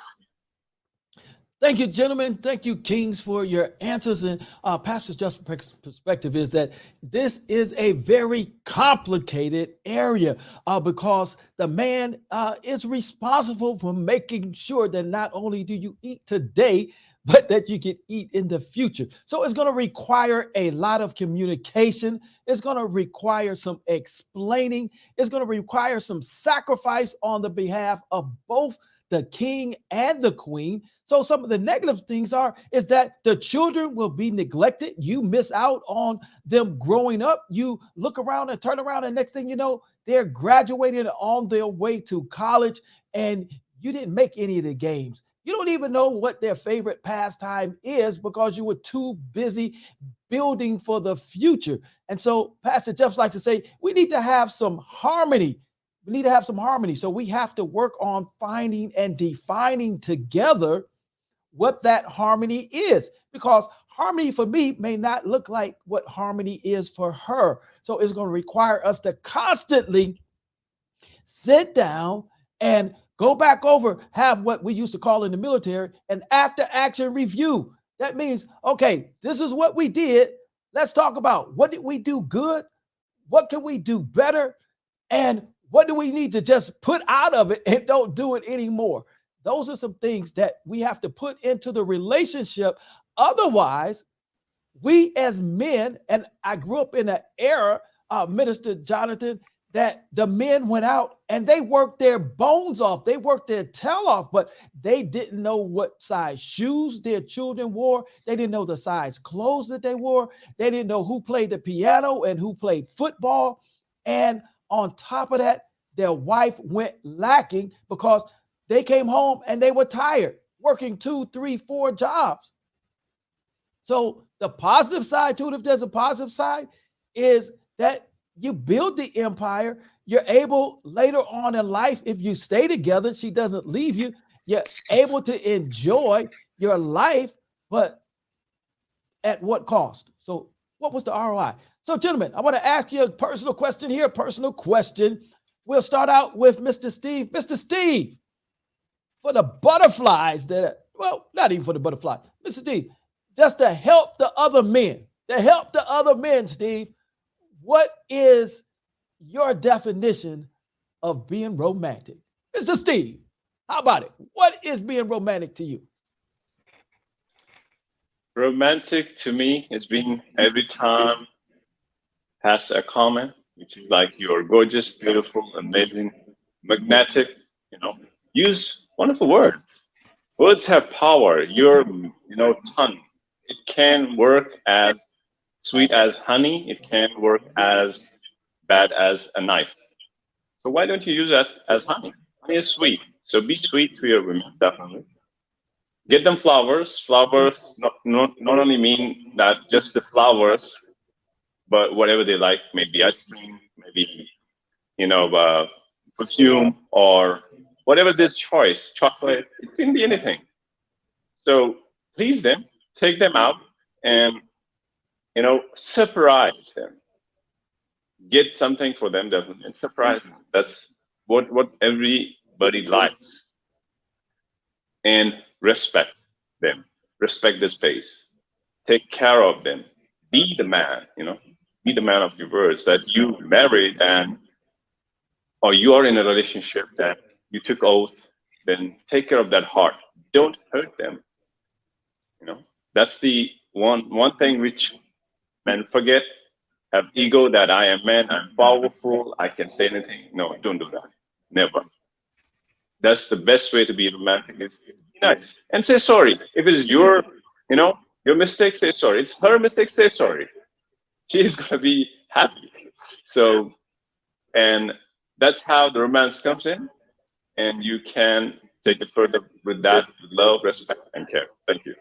Thank you, gentlemen. Thank you, Kings, for your answers. And Pastor Jeff's perspective is that this is a very complicated area because the man is responsible for making sure that not only do you eat today, but that you can eat in the future. So it's going to require a lot of communication. It's going to require some explaining. It's going to require some sacrifice on the behalf of both the king and the queen. So some of the negative things is that the children will be neglected. You miss out on them growing up. You look around and turn around, and next thing you know, they're graduating on their way to college, and you didn't make any of the games. You don't even know what their favorite pastime is because you were too busy building for the future. And so Pastor Jeff likes to say, we need to have some harmony. We need to have some harmony. So we have to work on finding and defining together what that harmony is, because harmony for me may not look like what harmony is for her. So it's going to require us to constantly sit down and go back over, have what we used to call in the military an after action review. That means, okay, this is what we did. Let's talk about what did we do good? What can we do better? And what do we need to just put out of it and don't do it anymore? Those are some things that we have to put into the relationship. Otherwise, we as men, and I grew up in an era, Minister Jonathan, that the men went out and they worked their bones off. They worked their tail off, but they didn't know what size shoes their children wore. They didn't know the size clothes that they wore. They didn't know who played the piano and who played football. And on top of that, their wife went lacking because they came home and they were tired, working 2, 3, 4 jobs. So the positive side to it, if there's a positive side, is that you build the empire. You're able later on in life, if you stay together, she doesn't leave you, you're able to enjoy your life, but at what cost? So what was the ROI? So gentlemen, I want to ask you a personal question here, We'll start out with Mr. Steve. Mr. Steve, for the butterflies not even for the butterflies, Mr. Steve, just to help the other men, Steve, what is your definition of being romantic? Mr. Steve, how about it? What is being romantic to you? Romantic to me is being every time has a comment, which is like you're gorgeous, beautiful, amazing, magnetic, use wonderful words. Words have power. Your, tongue, it can work as sweet as honey. It can work as bad as a knife. So why don't you use that as honey? Honey is sweet. So be sweet to your women, definitely. Get them flowers. Flowers not only mean that just the flowers, but whatever they like, maybe ice cream, maybe, perfume, or whatever this choice, chocolate, it can be anything. So please them, take them out, and, surprise them. Get something for them, definitely, and surprise them. That's what everybody likes. And respect them. Respect the space. Take care of them. Be the man, be the man of your words, that you married or you are in a relationship that you took oath, then take care of that heart. Don't hurt them. That's the one thing which men forget. Have ego that I am man, I'm powerful, I can say anything. No, don't do that. Never. That's the best way to be romantic, is be nice and say sorry. If it's your, your mistake, say sorry. It's her mistake, say sorry. She's gonna be happy. So, and that's how the romance comes in, and you can take it further with that, with love, respect, and care. Thank you.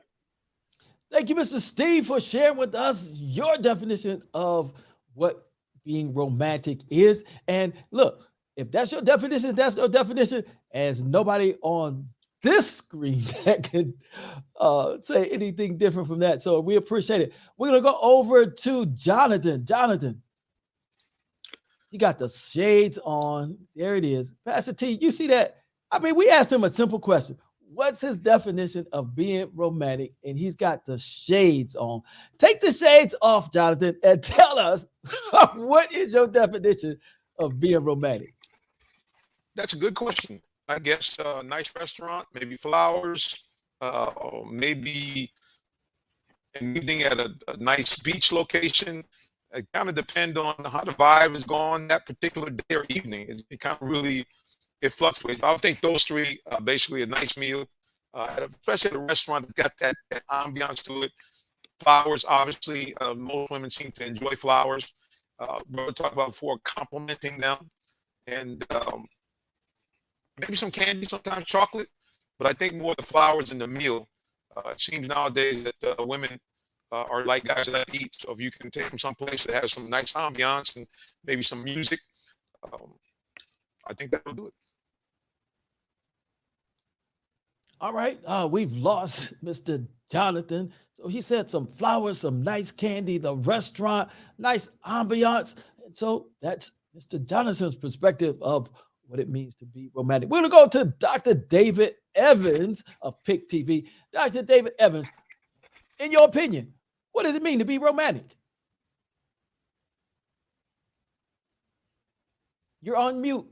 Thank you, Mr. Steve, for sharing with us your definition of what being romantic is. And look, if that's your definition, that's your definition. As nobody on this screen that can say anything different from that. So we appreciate it. We're going to go over to Jonathan. Jonathan, you got the shades on. There it is. Pastor T, you see that? I mean, we asked him a simple question. What's his definition of being romantic? And he's got the shades on. Take the shades off, Jonathan, and tell us what is your definition of being romantic? That's a good question. I guess a nice restaurant, maybe flowers, maybe an evening at a nice beach location. It kind of depends on how the vibe is going that particular day or evening. It kind of really, it fluctuates. I would think those three, basically a nice meal, especially at a restaurant that's got that ambiance to it. Flowers, obviously, most women seem to enjoy flowers. We talked about before, complimenting them, and maybe some candy, sometimes chocolate. But I think more the flowers and the meal. It seems nowadays that women are like guys that eat. So if you can take them someplace that has some nice ambiance and maybe some music, I think that will do it. All right. We've lost Mr. Jonathan. So he said some flowers, some nice candy, the restaurant, nice ambiance. And so that's Mr. Jonathan's perspective of what it means to be romantic. We're going to go to Dr. David Evans of PIC TV. Dr. David Evans, in your opinion, what does it mean to be romantic? You're on mute.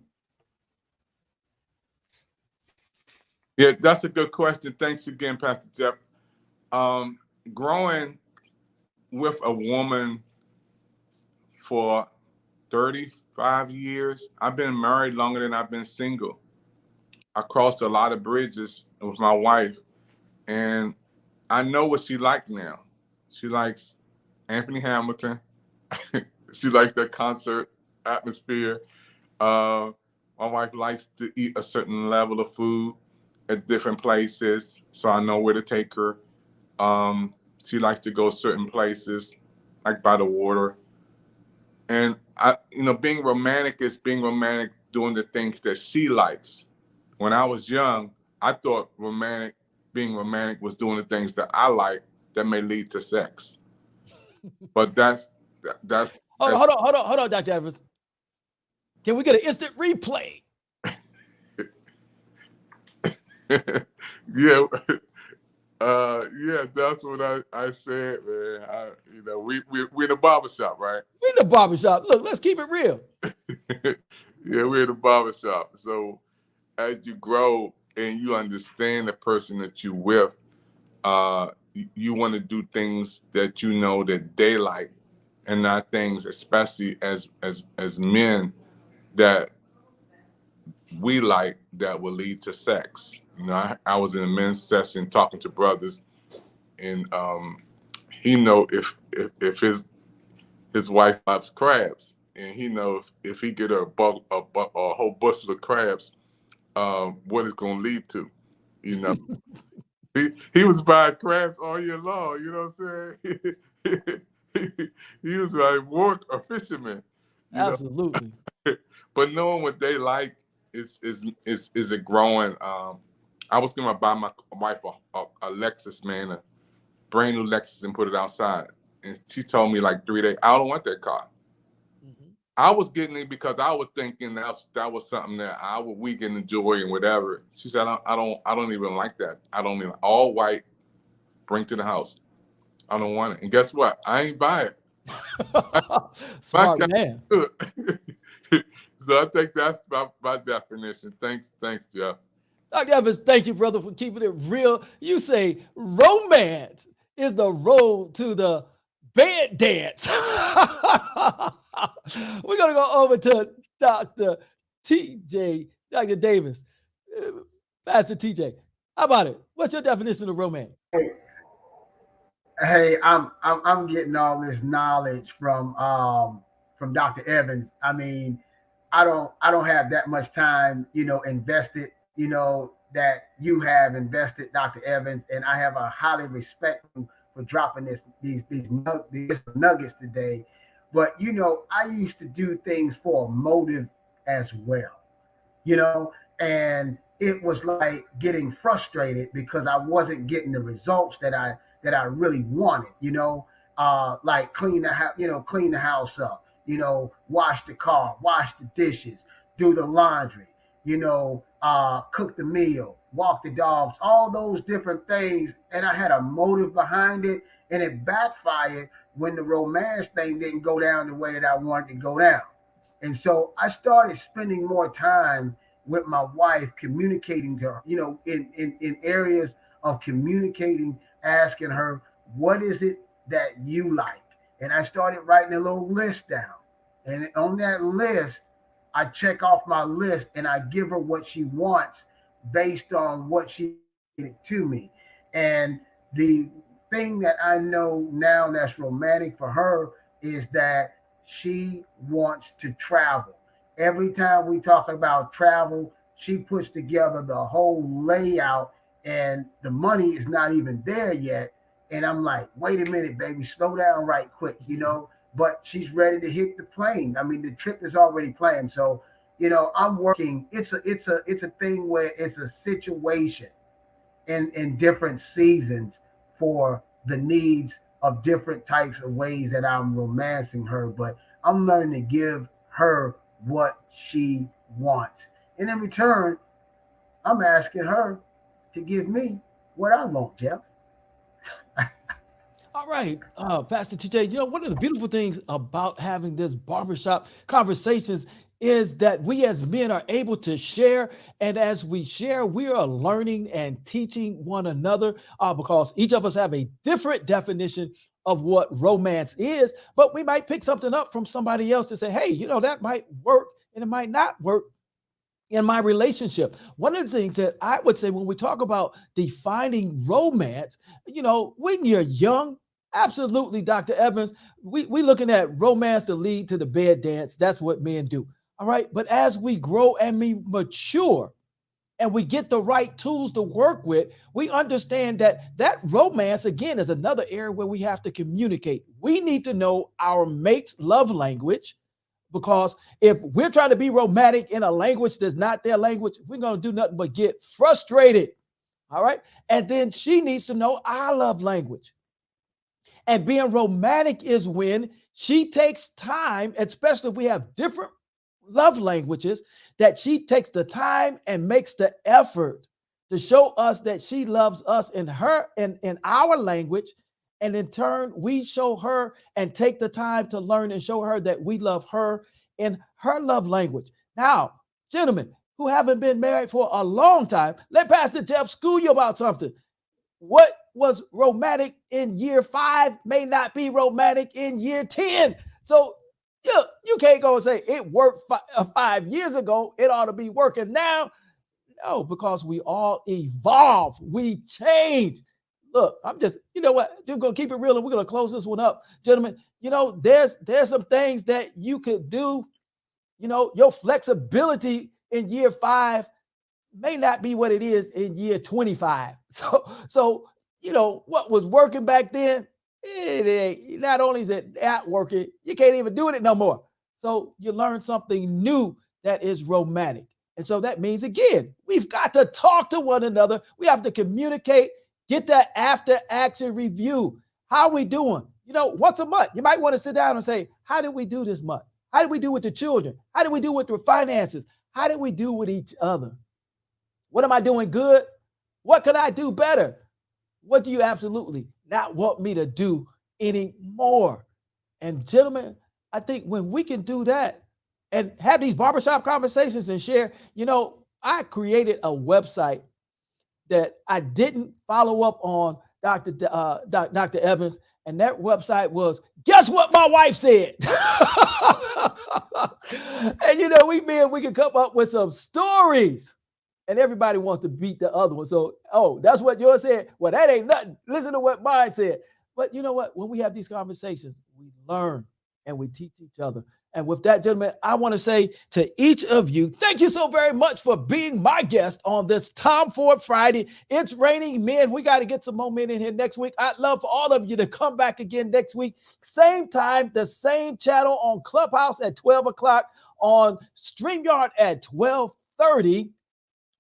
Yeah, that's a good question. Thanks again, Pastor Jeff. Growing with a woman for 35 years, I've been married longer than I've been single. I crossed a lot of bridges with my wife, and I know what she likes now. She likes Anthony Hamilton. She likes the concert atmosphere. My wife likes to eat a certain level of food at different places, so I know where to take her. She likes to go certain places, like by the water. And being romantic is being romantic, doing the things that she likes. When I was young, I thought being romantic was doing the things that I like that may lead to sex. But that's Hold on, Dr. Evans. Can we get an instant replay? Yeah. Yeah, that's what I said, man. We're in the barbershop, right? We're in the barbershop. Look, let's keep it real. Yeah, we're in the barbershop. So as you grow and you understand the person that you're with, you want to do things that you know that they like, and not things, especially as men, that we like that will lead to sex. I was in a men's session talking to brothers, and he know if his wife loves crabs, and he know if he get a whole bushel of crabs, what it's gonna lead to. He was buying crabs all year long. You know what I'm saying? He was like a fisherman. Absolutely. But knowing what they like is a growing. I was gonna buy my wife a Lexus, man, a brand new Lexus, and put it outside. And she told me like 3 days, I don't want that car. Mm-hmm. I was getting it because I was thinking that was something that we can enjoy and whatever. She said, I don't even like that. I don't even all white, bring to the house. I don't want it. And guess what? I ain't buy it. Smart man. So I think that's my definition. Thanks, Jeff. Dr. Evans, thank you, brother, for keeping it real. You say romance is the road to the bed dance. We're going to go over to Dr. TJ, Dr. Davis. Pastor TJ, how about it? What's your definition of romance? Hey, I'm getting all this knowledge from Dr. Evans. I mean, I don't have that much time, invested, that you have invested, Dr. Evans, and I have a highly respect for dropping these nuggets today. But I used to do things for a motive as well, you know, and it was like getting frustrated because I wasn't getting the results that I really wanted, like clean the house, clean the house up, wash the car, wash the dishes, do the laundry, cook the meal, walk the dogs, all those different things. And I had a motive behind it, and it backfired when the romance thing didn't go down the way that I wanted to go down. And so I started spending more time with my wife, communicating to her, in areas of communicating, asking her, what is it that you like? And I started writing a little list down. And on that list, I check off my list and I give her what she wants based on what she did to me. And the thing that I know now that's romantic for her is that she wants to travel. Every time we talk about travel, she puts together the whole layout, and the money is not even there yet. And I'm like, wait a minute, baby, slow down right quick, But she's ready to hit the plane. I mean, the trip is already planned. So, I'm working. It's a thing where it's a situation in different seasons for the needs of different types of ways that I'm romancing her. But I'm learning to give her what she wants. And in return, I'm asking her to give me what I want, Jeff. All right, Pastor TJ, one of the beautiful things about having this barbershop conversations is that we as men are able to share. And as we share, we are learning and teaching one another because each of us have a different definition of what romance is, but we might pick something up from somebody else to say, hey, that might work and it might not work in my relationship. One of the things that I would say when we talk about defining romance, when you're young, absolutely, Dr. Evans, we looking at romance to lead to the bed dance. That's what men do. All right. But as we grow and we mature and we get the right tools to work with, we understand that romance, again, is another area where we have to communicate. We need to know our mate's love language, because if we're trying to be romantic in a language that's not their language, we're going to do nothing but get frustrated. All right. And then she needs to know our love language. And being romantic is when she takes time, especially if we have different love languages, that she takes the time and makes the effort to show us that she loves us in our language. And in turn, we show her and take the time to learn and show her that we love her in her love language. Now, gentlemen who haven't been married for a long time, let Pastor Jeff school you about something. What was romantic in year 5 may not be romantic in year 10. So you can't go and say it worked 5 years ago. It ought to be working now. No, because we all evolve. We change. Look, I'm just, what? We're going to keep it real and we're going to close this one up. Gentlemen, there's some things that you could do. Your flexibility in year 5 may not be what it is in year 25. So what was working back then, it ain't, not only is it not working, you can't even do it no more. So you learn something new that is romantic. And so that means, again, we've got to talk to one another. We have to communicate, get that after action review. How are we doing? Once a month, you might want to sit down and say, how did we do this month? How did we do with the children? How did we do with the finances? How did we do with each other? What am I doing good? What could I do better? What do you absolutely not want me to do anymore? And gentlemen, I think when we can do that and have these barbershop conversations and share, I created a website that I didn't follow up on, Dr. Evans, and that website was, guess what my wife said? And we can come up with some stories and everybody wants to beat the other one. So, oh, that's what yours said. Well, that ain't nothing. Listen to what mine said. But you know what? When we have these conversations, we learn and we teach each other. And with that, gentlemen, I want to say to each of you, thank you so very much for being my guest on this Tom Ford Friday. It's raining men. We got to get some more men in here next week. I'd love for all of you to come back again next week. Same time, the same channel on Clubhouse at 12 o'clock, on StreamYard at 12:30.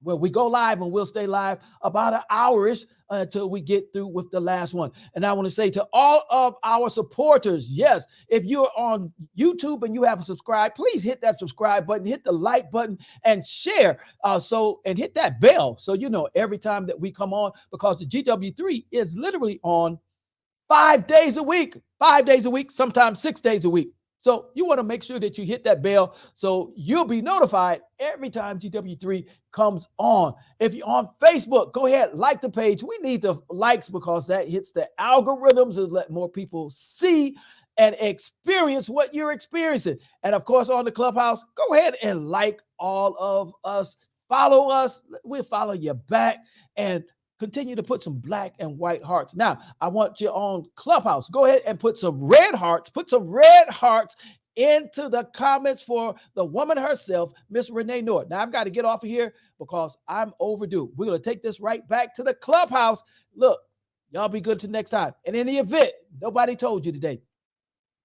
Where we go live, and we'll stay live about an hour-ish until we get through with the last one. And I want to say to all of our supporters, yes, if you're on YouTube and you haven't subscribed, please hit that subscribe button, hit the like button, and share. And hit that bell so you know every time that we come on, because the GW3 is literally on 5 days a week, sometimes 6 days a week. So you want to make sure that you hit that bell so you'll be notified every time GW3 comes on. If you're on Facebook, go ahead, like the page. We need the likes because that hits the algorithms and let more people see and experience what you're experiencing. And of course, on the Clubhouse, go ahead and like all of us. Follow us. We'll follow you back. And continue to put some black and white hearts. Now, I want you on Clubhouse. Go ahead and put some red hearts. Put some red hearts into the comments for the woman herself, Miss Renee Noor. Now, I've got to get off of here because I'm overdue. We're going to take this right back to the Clubhouse. Look, y'all be good till next time. And in the event nobody told you today,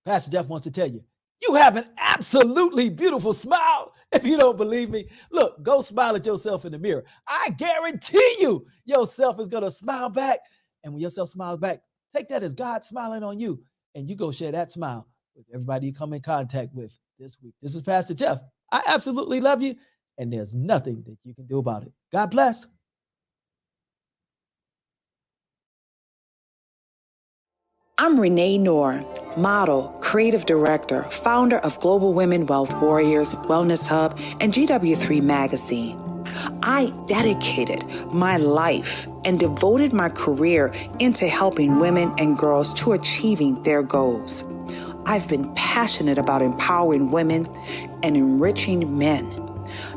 Pastor Jeff wants to tell you, you have an absolutely beautiful smile. If you don't believe me, look, go smile at yourself in the mirror. I guarantee you, yourself is going to smile back. And when yourself smiles back, take that as God smiling on you. And you go share that smile with everybody you come in contact with this week. This is Pastor Jeff. I absolutely love you. And there's nothing that you can do about it. God bless. I'm Renee Noor, model, creative director, founder of Global Women Wealth Warriors, Wellness Hub, and GW3 magazine. I dedicated my life and devoted my career into helping women and girls to achieving their goals. I've been passionate about empowering women and enriching men.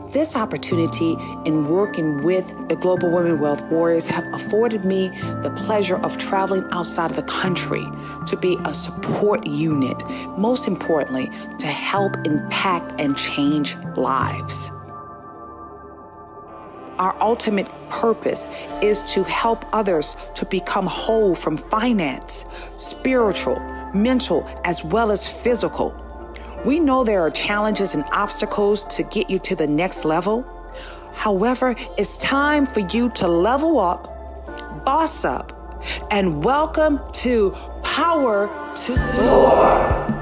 This opportunity in working with the Global Women Wealth Warriors have afforded me the pleasure of traveling outside of the country to be a support unit, most importantly, to help impact and change lives. Our ultimate purpose is to help others to become whole from finance, spiritual, mental, as well as physical. We know there are challenges and obstacles to get you to the next level. However, it's time for you to level up, boss up, and welcome to Power to Soar.